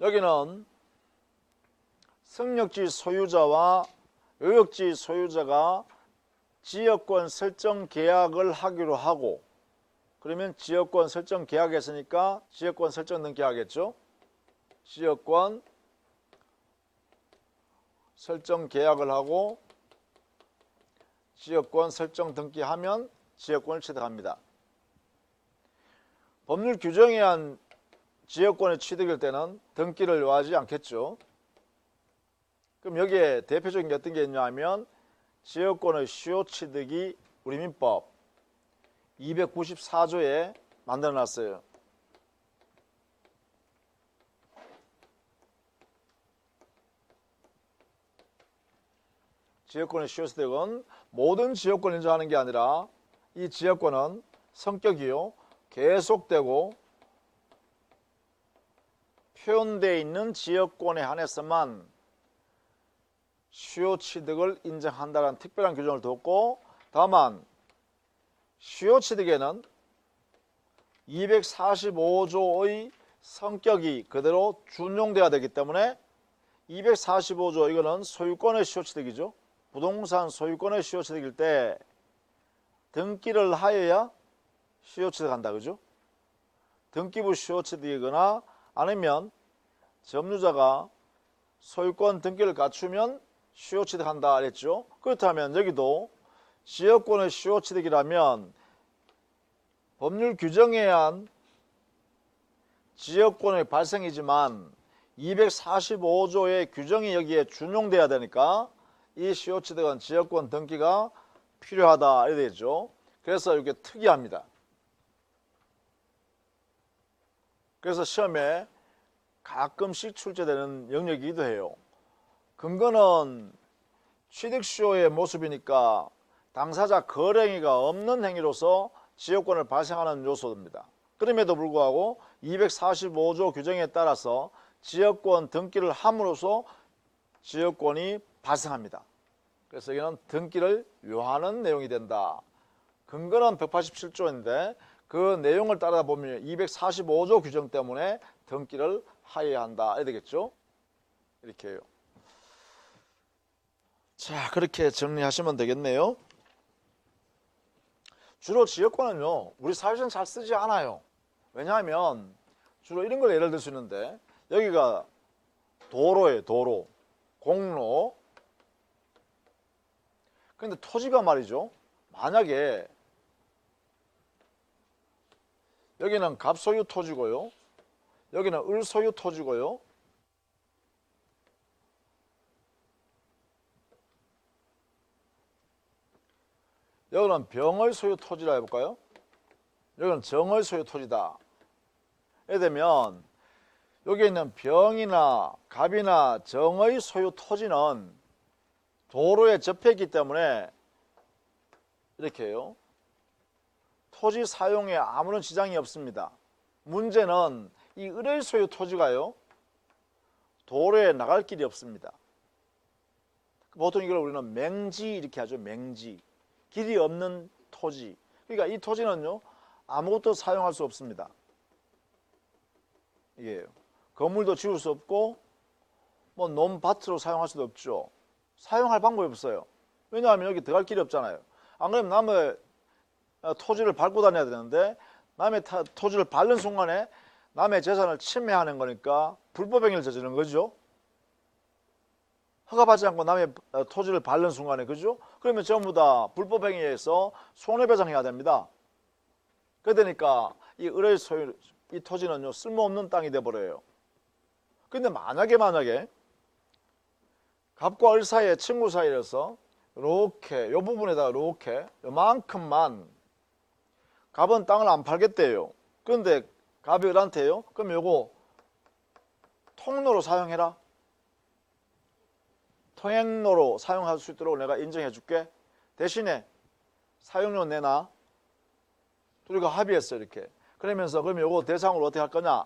여기는 승역지 소유자와 요역지 소유자가 지역권 설정 계약을 하기로 하고, 그러면 지역권 설정 계약했으니까 지역권 설정 등기 하겠죠. 지역권 설정 계약을 하고 지역권 설정 등기하면 지역권을 취득합니다. 법률 규정에 의한 지역권의 취득일 때는 등기를 요하지 않겠죠. 그럼 여기에 대표적인 게 어떤 게 있냐 하면 지역권의 시효 취득이 우리 민법 294조에 만들어 놨어요. 지역권의 시효 취득은 모든 지역권을 인정하는 게 아니라 이 지역권은 성격이요, 계속되고 표현되어 있는 지역권에 한해서만 시효 취득을 인정한다는 특별한 규정을 뒀고, 다만 시효 취득에는 245조의 성격이 그대로 준용돼야 되기 때문에 245조 이거는 소유권의 시효 취득이죠. 부동산 소유권의 시효 취득일 때 등기를 하여야 시효 취득한다, 그죠? 등기부 시효 취득이거나 아니면 점유자가 소유권 등기를 갖추면 시효 취득한다 그랬죠. 그렇다면 여기도 지역권의 시효 취득이라면 법률 규정에 의한 지역권의 발생이지만 245조의 규정이 여기에 준용돼야 되니까 이 시효 취득은 지역권 등기가 필요하다 이래 되죠. 그래서 이렇게 특이합니다. 그래서 시험에 가끔씩 출제되는 영역이기도 해요. 근거는 취득시효의 모습이니까 당사자 거래행위가 없는 행위로서 지역권을 발생하는 요소입니다. 그럼에도 불구하고 245조 규정에 따라서 지역권 등기를 함으로써 지역권이 발생합니다. 그래서 여기는 등기를 요하는 내용이 된다. 근거는 187조인데 그 내용을 따라 보면 245조 규정 때문에 등기를 하여야 한다. 이래 되겠죠? 이렇게 해요. 자, 그렇게 정리하시면 되겠네요. 주로 지역권은요, 우리 사회에서는 잘 쓰지 않아요. 왜냐하면 주로 이런 걸 예를 들 수 있는데, 여기가 도로예요, 도로. 공로. 근데 토지가 말이죠, 만약에 여기는 갑소유 토지고요, 여기는 을소유 토지고요, 여기는 병의 소유 토지라 해볼까요? 여기는 정의 소유 토지다. 이래 되면 여기 있는 병이나 갑이나 정의 소유 토지는 도로에 접했기 때문에 이렇게 해요. 토지 사용에 아무런 지장이 없습니다. 문제는 이 을의 소유 토지가요, 도로에 나갈 길이 없습니다. 보통 이걸 우리는 맹지 이렇게 하죠. 맹지. 길이 없는 토지. 그러니까 이 토지는요, 아무것도 사용할 수 없습니다. 이게요. 건물도 지을 수 없고 뭐 논밭으로 사용할 수도 없죠. 사용할 방법이 없어요. 왜냐하면 여기 들어갈 길이 없잖아요. 안 그러면 남의 토지를 밟고 다녀야 되는데 남의 토지를 밟는 순간에 남의 재산을 침해하는 거니까 불법 행위를 저지르는 거죠. 허가받지 않고 남의 토지를 밟는 순간에, 그죠? 그러면 전부 다 불법 행위에서 손해배상해야 됩니다. 그러니까 이 을의 소유, 이 토지는요, 쓸모없는 땅이 돼버려요. 근데 만약에 갑과 을 사이에 친구 사이에서 이렇게 요 부분에다가 이렇게 요만큼만 갑은 땅을 안 팔겠대요. 그런데 갑이 을한테요. 그럼 요거 통로로 사용해라. 통행로로 사용할 수 있도록 내가 인정해 줄게. 대신에 사용료 내놔. 우리가 합의했어 이렇게. 그러면서 그럼 요거 대상으로 어떻게 할 거냐?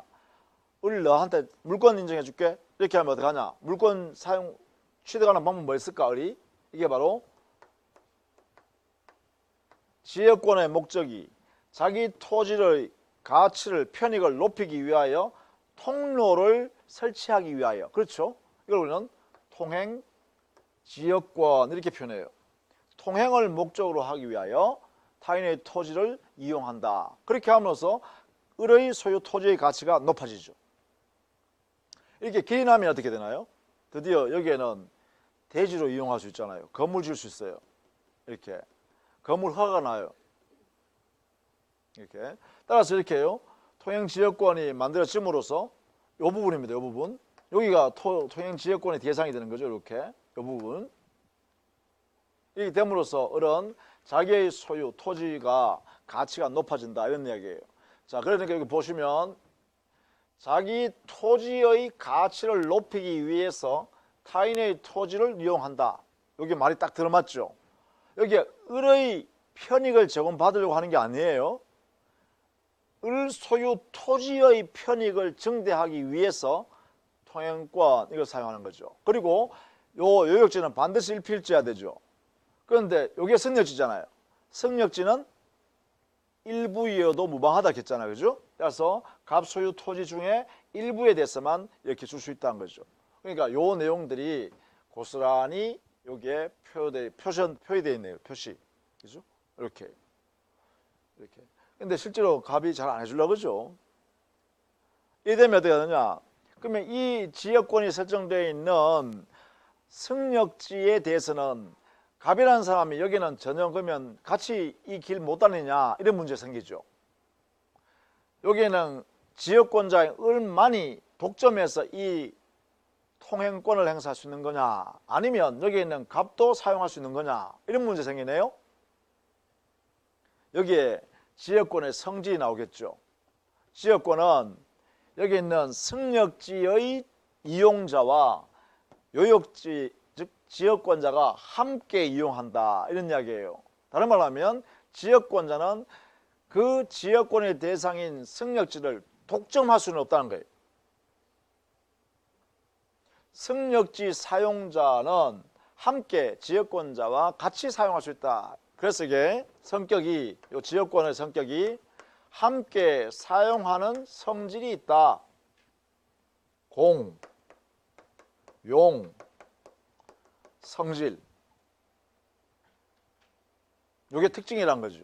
을 너한테 물권 인정해 줄게. 이렇게 하면 어떻게 하냐? 물권 사용 취득하는 방법 뭐 있을까? 을이 이게 바로 지역권의 목적이 자기 토지의 가치를 편익을 높이기 위하여 통로를 설치하기 위하여, 그렇죠? 이걸 우리는 통행 지역권 이렇게 표현해요. 통행을 목적으로 하기 위하여 타인의 토지를 이용한다. 그렇게 함으로써 을의 소유 토지의 가치가 높아지죠. 이렇게 기인하면 어떻게 되나요? 드디어 여기에는 대지로 이용할 수 있잖아요. 건물 지을 수 있어요. 이렇게 건물 허가가 나요. 이렇게 따라서 이렇게요. 통행지역권이 만들어짐으로써 이 부분입니다. 이 부분. 여기가 통행지역권의 대상이 되는 거죠. 이렇게 이 부분. 이렇게 됨으로써 을은 자기의 소유 토지가 가치가 높아진다 이런 이야기예요. 자, 그러니까 여기 보시면 자기 토지의 가치를 높이기 위해서 타인의 토지를 이용한다. 여기 말이 딱 들어맞죠. 여기 을의 편익을 제공받으려고 하는 게 아니에요. 을 소유 토지의 편익을 증대하기 위해서 통행권 이걸 사용하는 거죠. 그리고 요 요역지는 반드시 일필지어야 되죠. 그런데 이게 승역지잖아요. 승역지는 일부이어도 무방하다 했잖아요. 그죠? 그래서 갑소유 토지 중에 일부에 대해서만 이렇게 줄 수 있다는 거죠. 그러니까 요 내용들이 고스란히 여기에 표시되어 있네요. 표시. 그죠? 이렇게. 근데 실제로 갑이 잘 안 해주려고 그러죠. 이래 되면 어떻게 하느냐? 그러면 이 지역권이 설정되어 있는 승역지에 대해서는 갑이라는 사람이 여기는 전혀 그러면 같이 이 길 못 다니냐 이런 문제 생기죠. 여기에는 지역권자인 을만이 독점해서 이 통행권을 행사할 수 있는 거냐 아니면 여기에 있는 갑도 사용할 수 있는 거냐 이런 문제 생기네요. 여기에 지역권의 성질이 나오겠죠. 지역권은 여기 있는 승역지의 이용자와 요역지 즉 지역권자가 함께 이용한다 이런 이야기예요. 다른 말로 하면 지역권자는 그 지역권의 대상인 승역지를 독점할 수는 없다는 거예요. 승역지 사용자는 함께 지역권자와 같이 사용할 수 있다. 그래서 이게 성격이 이 지역권의 성격이 함께 사용하는 성질이 있다. 공, 용, 성질. 이게 특징이라는 거죠.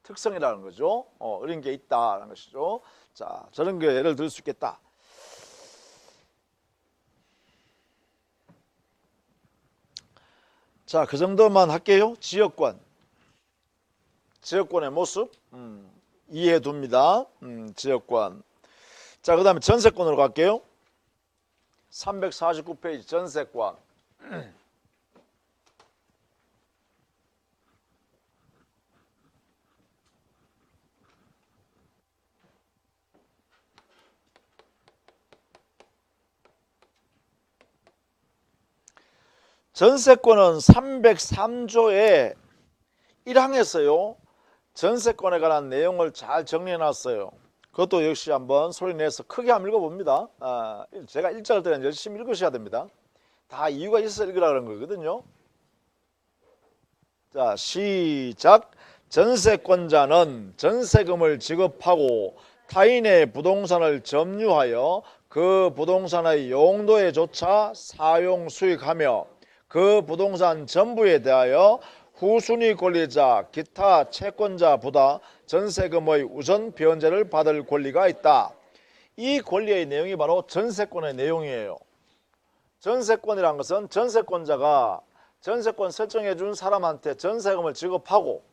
특성이라는 거죠. 이런 게 있다라는 것이죠. 자, 저런 게 예를 들 수 있겠다. 자, 그 정도만 할게요. 지역권. 지역권의 모습 이해해 둡니다. 지역권. 자, 그 다음에 전세권으로 갈게요. 349페이지 전세권. 전세권은 303조의 1항에서요. 전세권에 관한 내용을 잘 정리해 놨어요. 그것도 역시 한번 소리내서 크게 한번 읽어봅니다. 제가 일자할 때는 열심히 읽으셔야 됩니다. 다 이유가 있어서 읽으라 그런 거거든요. 자, 시작. 전세권자는 전세금을 지급하고 타인의 부동산을 점유하여 그 부동산의 용도에 조차 사용 수익하며 그 부동산 전부에 대하여 후순위 권리자 기타 채권자보다 전세금의 우선 변제를 받을 권리가 있다. 이 권리의 내용이 바로 전세권의 내용이에요. 전세권이라는 것은 전세권자가 전세권 설정해 준 사람한테 전세금을 지급하고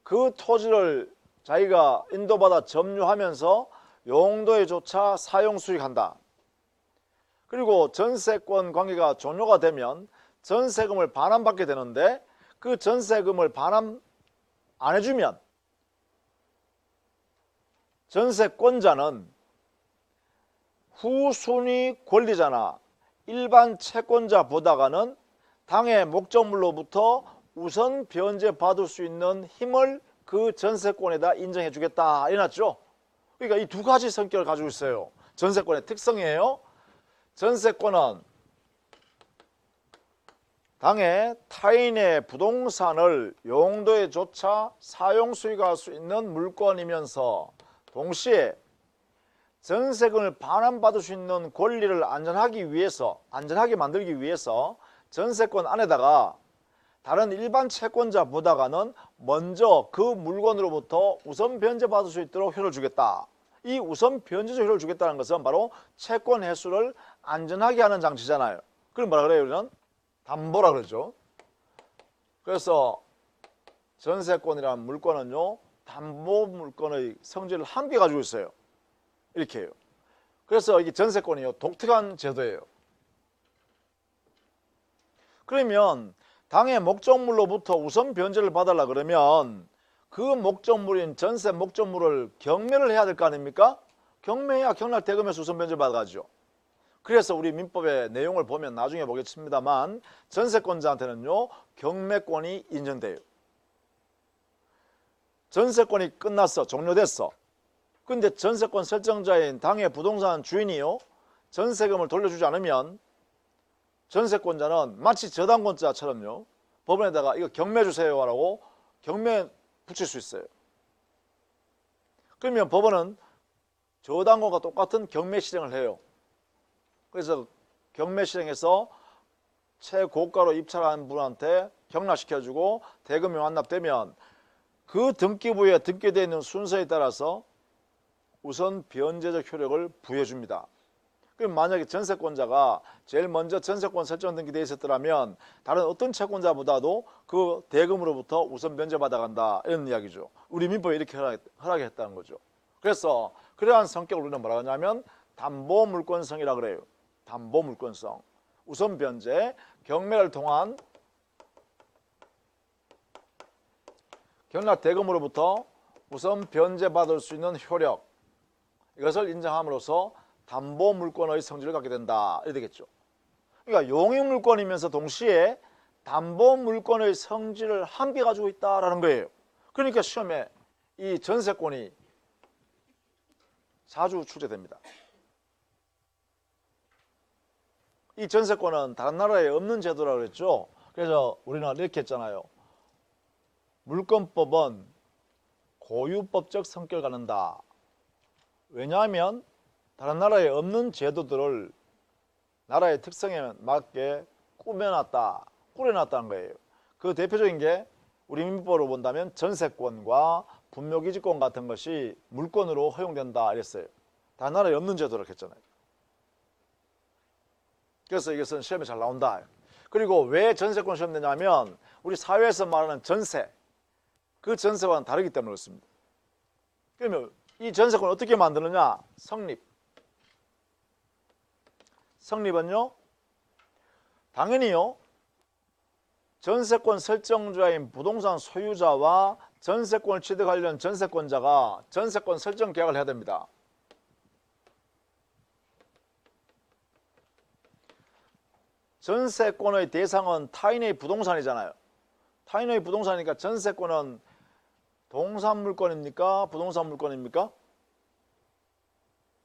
그 토지를 자기가 인도받아 점유하면서 용도에 조차 사용 수익한다. 그리고 전세권 관계가 종료가 되면 전세금을 반환받게 되는데 그 전세금을 반환 안 해주면 전세권자는 후순위 권리자나 일반 채권자보다가는 당해 목적물로부터 우선 변제받을 수 있는 힘을 그 전세권에다 인정해 주겠다 이래놨죠. 그러니까 이 두 가지 성격을 가지고 있어요. 전세권의 특성이에요. 전세권은 당해 타인의 부동산을 용도에 조차 사용 수익할 수 있는 물건이면서 동시에 전세금을 반환받을 수 있는 권리를 안전하게 만들기 위해서 전세권 안에다가 다른 일반 채권자보다가는 먼저 그 물건으로부터 우선 변제받을 수 있도록 효력을 주겠다. 이 우선 변제적 효력을 주겠다는 것은 바로 채권 회수를 안전하게 하는 장치잖아요. 그럼 뭐라 그래요? 우리는 담보라 그러죠. 그래서 전세권이라는 물건은요, 담보 물건의 성질을 함께 가지고 있어요. 이렇게 해요. 그래서 이게 전세권이요, 독특한 제도예요. 그러면 당의 목적물로부터 우선 변제를 받으려 그러면 그 목적물인 전세 목적물을 경매를 해야 될 거 아닙니까? 경매해야 경락 대금에서 우선 변제를 받아가죠. 그래서 우리 민법의 내용을 보면 나중에 보겠습니다만 전세권자한테는요, 경매권이 인정돼요. 전세권이 끝났어, 종료됐어. 근데 전세권 설정자인 당의 부동산 주인이요, 전세금을 돌려주지 않으면 전세권자는 마치 저당권자처럼요, 법원에다가 이거 경매 주세요 라고 경매 붙일 수 있어요. 그러면 법원은 저당권과 똑같은 경매 실행을 해요. 그래서 경매 실행해서 최고가로 입찰한 분한테 경락시켜주고 대금이 완납되면 그 등기부에 등기되어 있는 순서에 따라서 우선 변제적 효력을 부여줍니다. 그럼 만약에 전세권자가 제일 먼저 전세권 설정 등기되어 있었더라면 다른 어떤 채권자보다도 그 대금으로부터 우선 변제받아 간다 이런 이야기죠. 우리 민법에 이렇게 허락했다는 거죠. 그래서 그러한 성격을 우리는 뭐라고 하냐면 담보물권성이라고 그래요. 담보물권성, 우선 변제, 경매를 통한 경락 대금으로부터 우선 변제받을 수 있는 효력, 이것을 인정함으로써 담보물권의 성질을 갖게 된다 이렇게 되겠죠. 그러니까 용익물권이면서 동시에 담보물권의 성질을 함께 가지고 있다라는 거예요. 그러니까 시험에 이 전세권이 자주 출제됩니다. 이 전세권은 다른 나라에 없는 제도라고 그랬죠. 그래서 우리는 이렇게 했잖아요. 물권법은 고유법적 성격을 갖는다. 왜냐하면 다른 나라에 없는 제도들을 나라의 특성에 맞게 꾸려놨다는 거예요. 그 대표적인 게 우리 민법으로 본다면 전세권과 분묘기지권 같은 것이 물권으로 허용된다 이랬어요. 다른 나라에 없는 제도라고 했잖아요. 그래서 이것은 시험에 잘 나온다. 그리고 왜 전세권 시험 내냐면 우리 사회에서 말하는 전세, 그 전세와는 다르기 때문에 그렇습니다. 그러면 이 전세권을 어떻게 만드느냐? 성립은요, 당연히요, 전세권 설정자인 부동산 소유자와 전세권을 취득하려는 전세권자가 전세권 설정 계약을 해야 됩니다. 전세권의 대상은 타인의 부동산이잖아요. 타인의 부동산이니까 전세권은 동산물권입니까? 부동산물권입니까?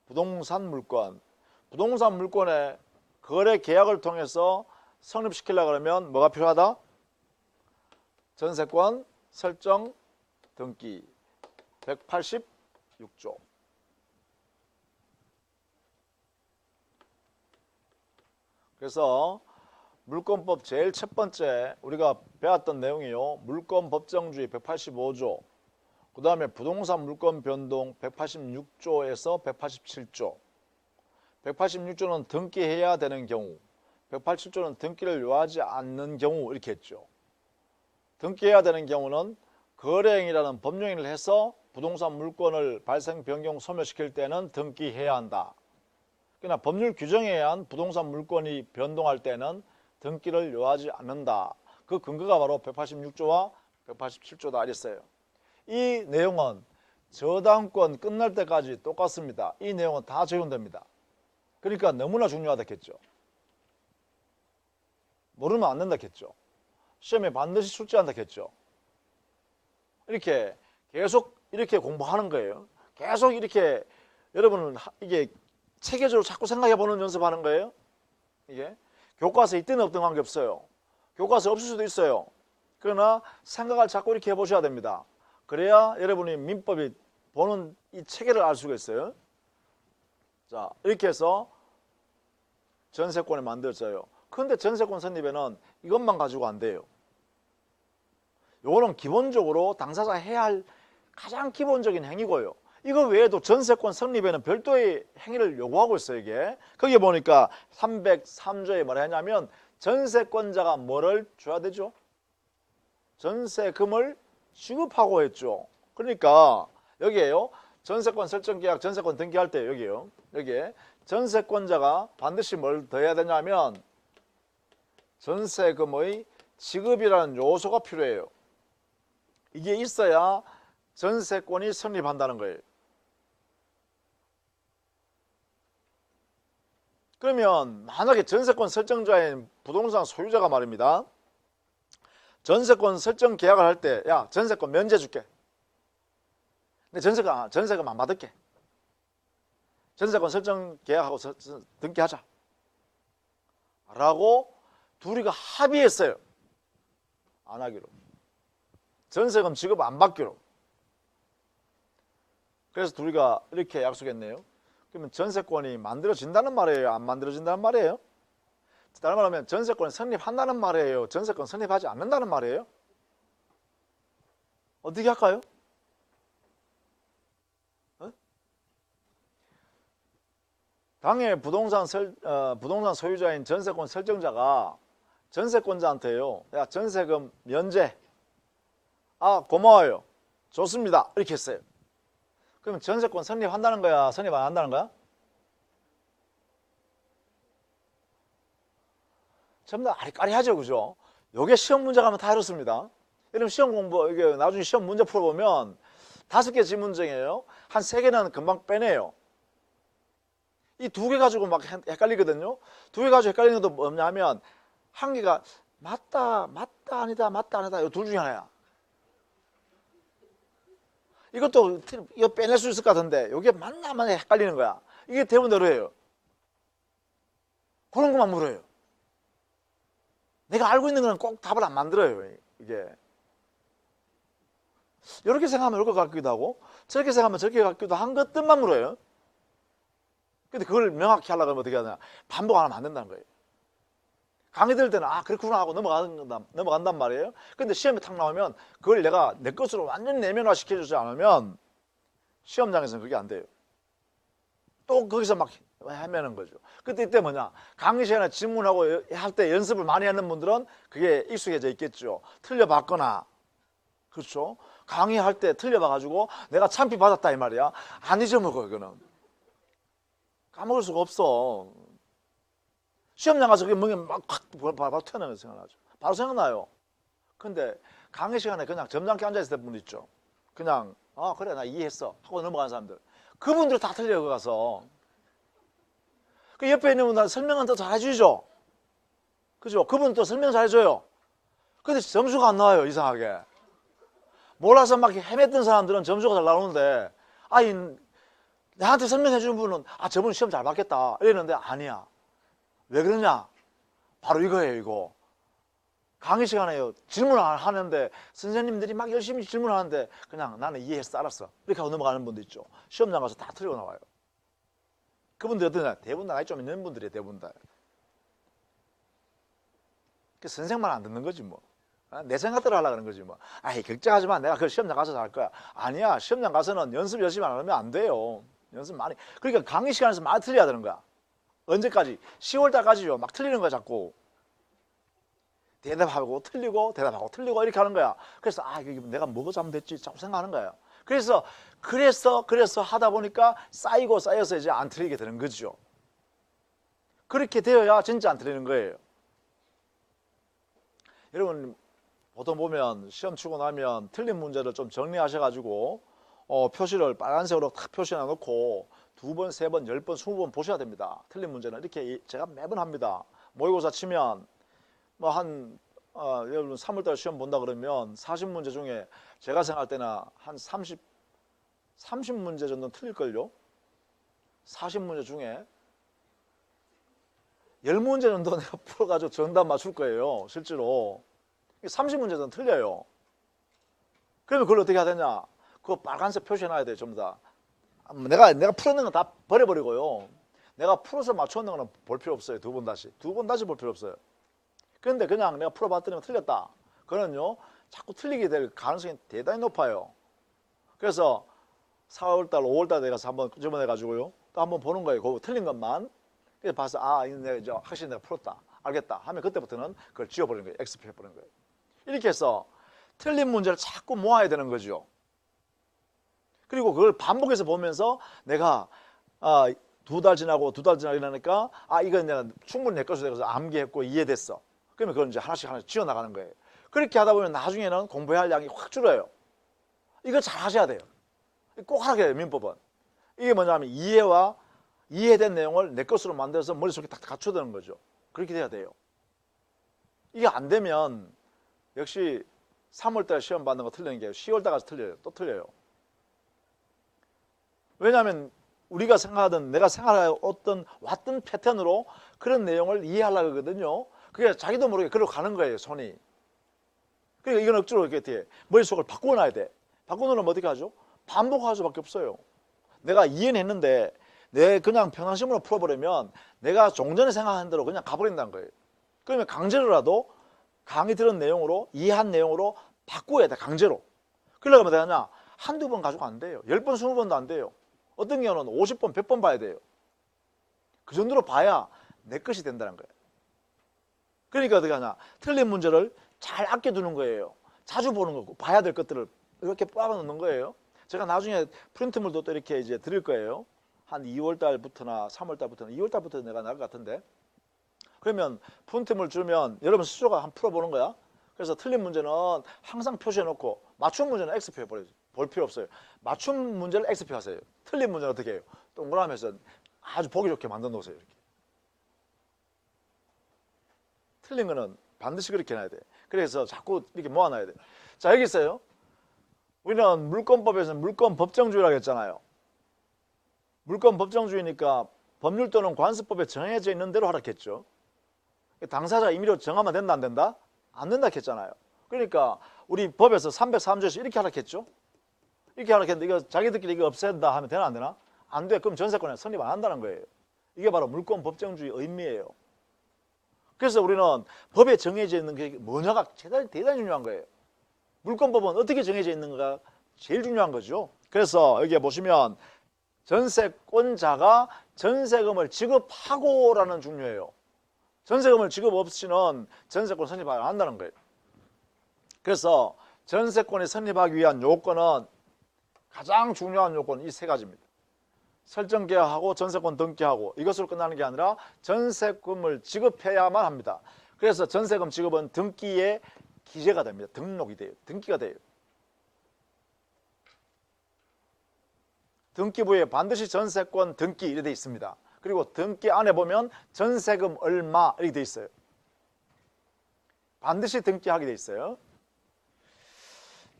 부동산물권. 부동산물권의 거래 계약을 통해서 성립시키려고 하면 뭐가 필요하다? 전세권 설정 등기 186조. 그래서 물권법 제일 첫 번째 우리가 배웠던 내용이요. 물권법정주의 185조, 그 다음에 부동산 물권 변동 186조에서 187조. 186조는 등기해야 되는 경우, 187조는 등기를 요하지 않는 경우 이렇게 했죠. 등기해야 되는 경우는 거래행위라는 법령행위를 해서 부동산 물권을 발생, 변경, 소멸시킬 때는 등기해야 한다. 그러나 법률 규정에 의한 부동산 물권이 변동할 때는 등기를 요하지 않는다. 그 근거가 바로 186조와 187조다 이랬어요. 이 내용은 저당권 끝날 때까지 똑같습니다. 이 내용은 다 적용됩니다. 그러니까 너무나 중요하다 했죠. 모르면 안 된다 했죠. 시험에 반드시 출제한다 했죠. 이렇게 계속 이렇게 공부하는 거예요. 계속 이렇게 여러분은 이게 체계적으로 자꾸 생각해보는 연습하는 거예요. 이게 교과서에 있든 없든 관계없어요. 교과서 없을 수도 있어요. 그러나 생각을 자꾸 이렇게 해보셔야 됩니다. 그래야 여러분이 민법이 보는 이 체계를 알 수가 있어요. 자, 이렇게 해서 전세권을 만들었어요. 그런데 전세권 설립에는 이것만 가지고 안 돼요. 요거는 기본적으로 당사자가 해야 할 가장 기본적인 행위고요. 이거 외에도 전세권 설립에는 별도의 행위를 요구하고 있어요. 이게 거기 보니까 303조에 뭐라 했냐면 전세권자가 뭐를 줘야 되죠? 전세금을 지급하고 했죠. 그러니까 여기에요. 전세권 설정계약, 전세권 등기할 때 여기에요. 여기에 전세권자가 반드시 뭘 더 해야 되냐면 전세금의 지급이라는 요소가 필요해요. 이게 있어야 전세권이 성립한다는 거예요. 그러면 만약에 전세권 설정자인 부동산 소유자가 말입니다. 전세권 설정 계약을 할 때 야, 전세권 면제 줄게. 근데 전세금 안 받을게. 전세권 설정 계약하고 등기하자. 라고 둘이가 합의했어요. 안 하기로. 전세금 지급 안 받기로. 그래서 둘이가 이렇게 약속했네요. 그러면 전세권이 만들어진다는 말이에요? 안 만들어진다는 말이에요? 다른 말로 하면 전세권이 성립한다는 말이에요? 전세권 성립하지 않는다는 말이에요? 어떻게 할까요? 당해 부동산 소유자인 전세권 설정자가 전세권자한테요. 야, 전세금 면제. 아, 고마워요. 좋습니다. 이렇게 했어요. 그러면 전세권 성립한다는 거야? 성립 안 한다는 거야? 전부 다 아리까리하죠, 그죠? 요게 시험 문제 가면 다 이렇습니다. 여러분 시험 공부, 이게 나중에 시험 문제 풀어보면 5개 지문중에요. 한 3개는 금방 빼내요. 이 2개 가지고 막 헷갈리거든요. 2개 가지고 헷갈리는 것도 뭐냐면 한 개가 맞다, 아니다, 이 둘 중에 하나야. 이것도 이거 빼낼 수 있을 것 같은데 이게 맞나 안 맞나 헷갈리는 거야. 이게 대부분대로예요. 그런 것만 물어요. 내가 알고 있는 거는 꼭 답을 안 만들어요. 이게 이렇게 생각하면 이럴 것 같기도 하고 저렇게 생각하면 저렇게 같기도 한 것들만 물어요. 근데 그걸 명확히 하려고 하면 어떻게 하냐, 반복 안 하면 안 된다는 거예요. 강의 들을 때는 아 그렇구나 하고 넘어간단 말이에요. 근데 시험에 탁 나오면 그걸 내가 내 것으로 완전히 내면화 시켜주지 않으면 시험장에서는 그게 안 돼요. 또 거기서 막 헤매는 거죠. 근데 이때 뭐냐, 강의 시간에 질문하고 할 때 연습을 많이 하는 분들은 그게 익숙해져 있겠죠. 틀려봤거나, 그렇죠. 강의할 때 틀려봐가지고 내가 참피 받았다 이 말이야. 안 잊어먹어요. 그거는 까먹을 수가 없어. 시험장 가서 그게 뭔가 막 바로 튀어나오는 거 생각나죠. 바로 생각나요. 근데 강의 시간에 그냥 점잖게 앉아있을 분 있죠. 그냥 아 그래 나 이해했어 하고 넘어가는 사람들, 그분들 다 틀려. 그 가서 그 옆에 있는 분들 설명은 더 잘해주죠. 그죠? 그분 또 설명 잘해줘요. 근데 점수가 안 나와요. 이상하게 몰라서 막 헤맸던 사람들은 점수가 잘 나오는데 아니 나한테 설명해 주는 분은 아 저분 시험 잘 봤겠다 이랬는데 아니야. 왜 그러냐? 바로 이거예요. 이거 강의 시간에요. 질문을 하는데 선생님들이 막 열심히 질문하는데 그냥 나는 이해했어, 알았어 이렇게 하고 넘어가는 분도 있죠. 시험장 가서 다 틀리고 나와요. 그분들이 어떠냐? 대부분 나이 좀 있는 분들이에요. 대부분 다. 그 선생만 안 듣는 거지 뭐. 내 생각대로 하려고 하는 거지 뭐. 아이 걱정하지 마. 내가 그 시험장 가서 할 거야. 아니야. 시험장 가서는 연습 열심히 안 하면 안 돼요. 연습 많이. 그러니까 강의 시간에서 많이 틀려야 되는 거야. 언제까지? 10월달까지요. 막 틀리는 거야 자꾸. 대답하고 틀리고 대답하고 틀리고 이렇게 하는 거야. 그래서 아 이게 내가 뭐가 잘못됐지 자꾸 생각하는 거예요. 그래서 하다 보니까 쌓여서 이제 안 틀리게 되는 거죠. 그렇게 되어야 진짜 안 틀리는 거예요. 여러분 보통 보면 시험 치고 나면 틀린 문제를 좀 정리하셔가지고 표시를 빨간색으로 탁 표시해 놓고 2번, 3번, 10번, 20번 보셔야 됩니다. 틀린 문제는 이렇게 제가 매번 합니다. 모의고사 치면 뭐 여러분 3월달 시험 본다 그러면 40문제 중에 제가 생각할 때는 한 30문제 정도는 틀릴걸요. 40문제 중에 10문제 정도 내가 풀어가지고 정답 맞출 거예요. 실제로 30문제 정도 틀려요. 그러면 그걸 어떻게 해야 되냐? 그거 빨간색 표시해놔야 돼요. 전부 다. 내가 풀어낸 건 다 버려버리고요. 내가 풀어서 맞췄는 거는 볼 필요 없어요. 2번 다시 볼 필요 없어요. 그런데 그냥 내가 풀어봤더니 틀렸다. 그거는요, 자꾸 틀리게 될 가능성이 대단히 높아요. 그래서 4월달, 5월달 내가 한번 끄집어내가지고요, 또 한번 보는 거예요. 그거 틀린 것만. 그래서 봐서, 내가 확실히 내가 풀었다. 알겠다. 하면 그때부터는 그걸 지워버리는 거예요. X표 해버리는 거예요. 이렇게 해서 틀린 문제를 자꾸 모아야 되는 거죠. 그리고 그걸 반복해서 보면서 내가 2달 지나고 이러니까 이건 내가 충분히 내 것으로 돼서 암기했고 이해됐어. 그러면 그걸 이제 하나씩 지어나가는 거예요. 그렇게 하다 보면 나중에는 공부해야 할 양이 확 줄어요. 이거 잘 하셔야 돼요. 꼭 하게 해요. 민법은. 이게 뭐냐면 이해된 내용을 내 것으로 만들어서 머릿속에 딱 갖춰두는 거죠. 그렇게 돼야 돼요. 이게 안 되면 역시 3월달 시험 받는 거 틀리는 게 10월달 가서 틀려요. 또 틀려요. 왜냐하면 우리가 생각하던, 내가 생각했던 왔던 패턴으로 그런 내용을 이해하려고 하거든요. 그게 자기도 모르게 그러고 가는 거예요, 손이. 그러니까 이건 억지로 이렇게 머릿속을 바꿔놔야 돼. 바꿔놓으면 어떻게 하죠? 반복할 수밖에 없어요. 내가 이해는 했는데 내 그냥 평상심으로 풀어버리면 내가 종전에 생각한 대로 그냥 가버린다는 거예요. 그러면 강제로라도 강의 들은 내용으로, 이해한 내용으로 바꿔야 돼, 강제로. 그러려면 어떻게 하냐? 한두 번 가지고 안 돼요. 10번, 20번도 안 돼요. 어떤 경우는 50번, 100번 봐야 돼요. 그 정도로 봐야 내 것이 된다는 거예요. 그러니까 어떻게 하냐? 틀린 문제를 잘 아껴두는 거예요. 자주 보는 거고, 봐야 될 것들을 이렇게 뽑아놓는 거예요. 제가 나중에 프린트물도 또 이렇게 이제 드릴 거예요. 한 2월달부터나 3월달부터는, 2월달부터 내가 나을 것 같은데. 그러면 프린트물 주면 여러분 스스로가 한번 풀어보는 거야. 그래서 틀린 문제는 항상 표시해놓고, 맞춤 문제는 X표 해버려요. 볼 필요 없어요. 맞춤 문제를 X표 하세요. 틀린 문제는 어떻게 해요? 동그라미에서 아주 보기 좋게 만들어 놓으세요. 이렇게. 틀린 거는 반드시 그렇게 해놔야 돼. 그래서 자꾸 이렇게 모아놔야 돼. 자, 여기 있어요. 우리는 물권법에서는 물권법정주의라고 했잖아요. 물권법정주의니까 법률 또는 관습법에 정해져 있는 대로 하라 했죠. 당사자가 임의로 정하면 된다, 안 된다? 안 된다 했잖아요. 그러니까 우리 법에서 303조에서 이렇게 하라 했죠. 이렇게 하라 했는데 이거 자기들끼리 이거 없앤다 하면 되나 안 되나? 안 돼. 그럼 전세권에 성립 안 한다는 거예요. 이게 바로 물권법정주의 의미예요. 그래서 우리는 법에 정해져 있는 게 뭐냐가 대단히 중요한 거예요. 물권법은 어떻게 정해져 있는가가 제일 중요한 거죠. 그래서 여기에 보시면 전세권자가 전세금을 지급하고라는 중요해요. 전세금을 지급 없이는 전세권 성립하지 않는다는 거예요. 그래서 전세권이 성립하기 위한 요건은, 가장 중요한 요건은 이 세 가지입니다. 설정 계약하고 전세권 등기하고, 이것으로 끝나는 게 아니라 전세금을 지급해야만 합니다. 그래서 전세금 지급은 등기에 기재가 됩니다. 등록이 돼요. 등기가 돼요. 등기부에 반드시 전세권 등기 이렇게 돼 있습니다. 그리고 등기 안에 보면 전세금 얼마 이렇게 돼 있어요. 반드시 등기하게 돼 있어요.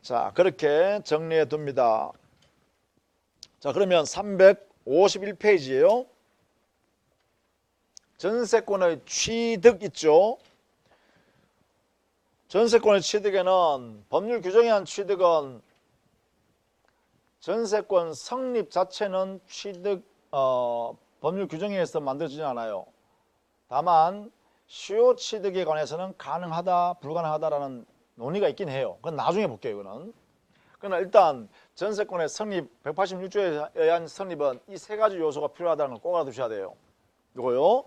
자, 그렇게 정리해 둡니다. 자, 그러면 351페이지예요. 전세권의 취득 있죠. 전세권의 취득에는 법률 규정에 의한 취득은, 전세권 성립 자체는 법률 규정에 의해서 만들어지지 않아요. 다만 시효 취득에 관해서는 가능하다, 불가능하다라는 논의가 있긴 해요. 그건 나중에 볼게요. 이거는. 그러나 일단 전세권의 성립, 186조에 의한 성립은 이 세 가지 요소가 필요하다는 걸 꼭 알아두셔야 돼요. 이거요.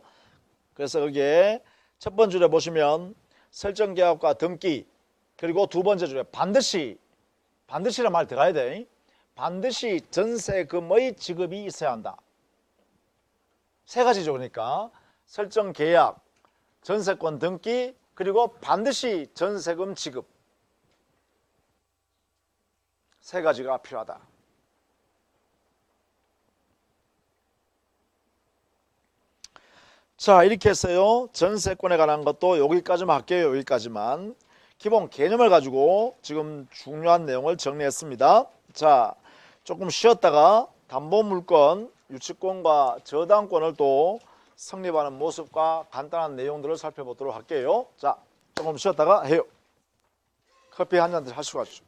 그래서 여기에 첫 번째 줄에 보시면 설정계약과 등기, 그리고 두 번째 줄에 반드시란 말 들어가야 돼. 반드시 전세금의 지급이 있어야 한다. 세 가지죠. 그러니까 설정계약, 전세권 등기, 그리고 반드시 전세금 지급. 세 가지가 필요하다. 자, 이렇게 했어요. 전세권에 관한 것도 여기까지만 할게요. 여기까지만. 기본 개념을 가지고 지금 중요한 내용을 정리했습니다. 자, 조금 쉬었다가 담보물권, 유치권과 저당권을 또 성립하는 모습과 간단한 내용들을 살펴보도록 할게요. 자, 조금 쉬었다가 해요. 커피 한 잔 하시고 가시죠.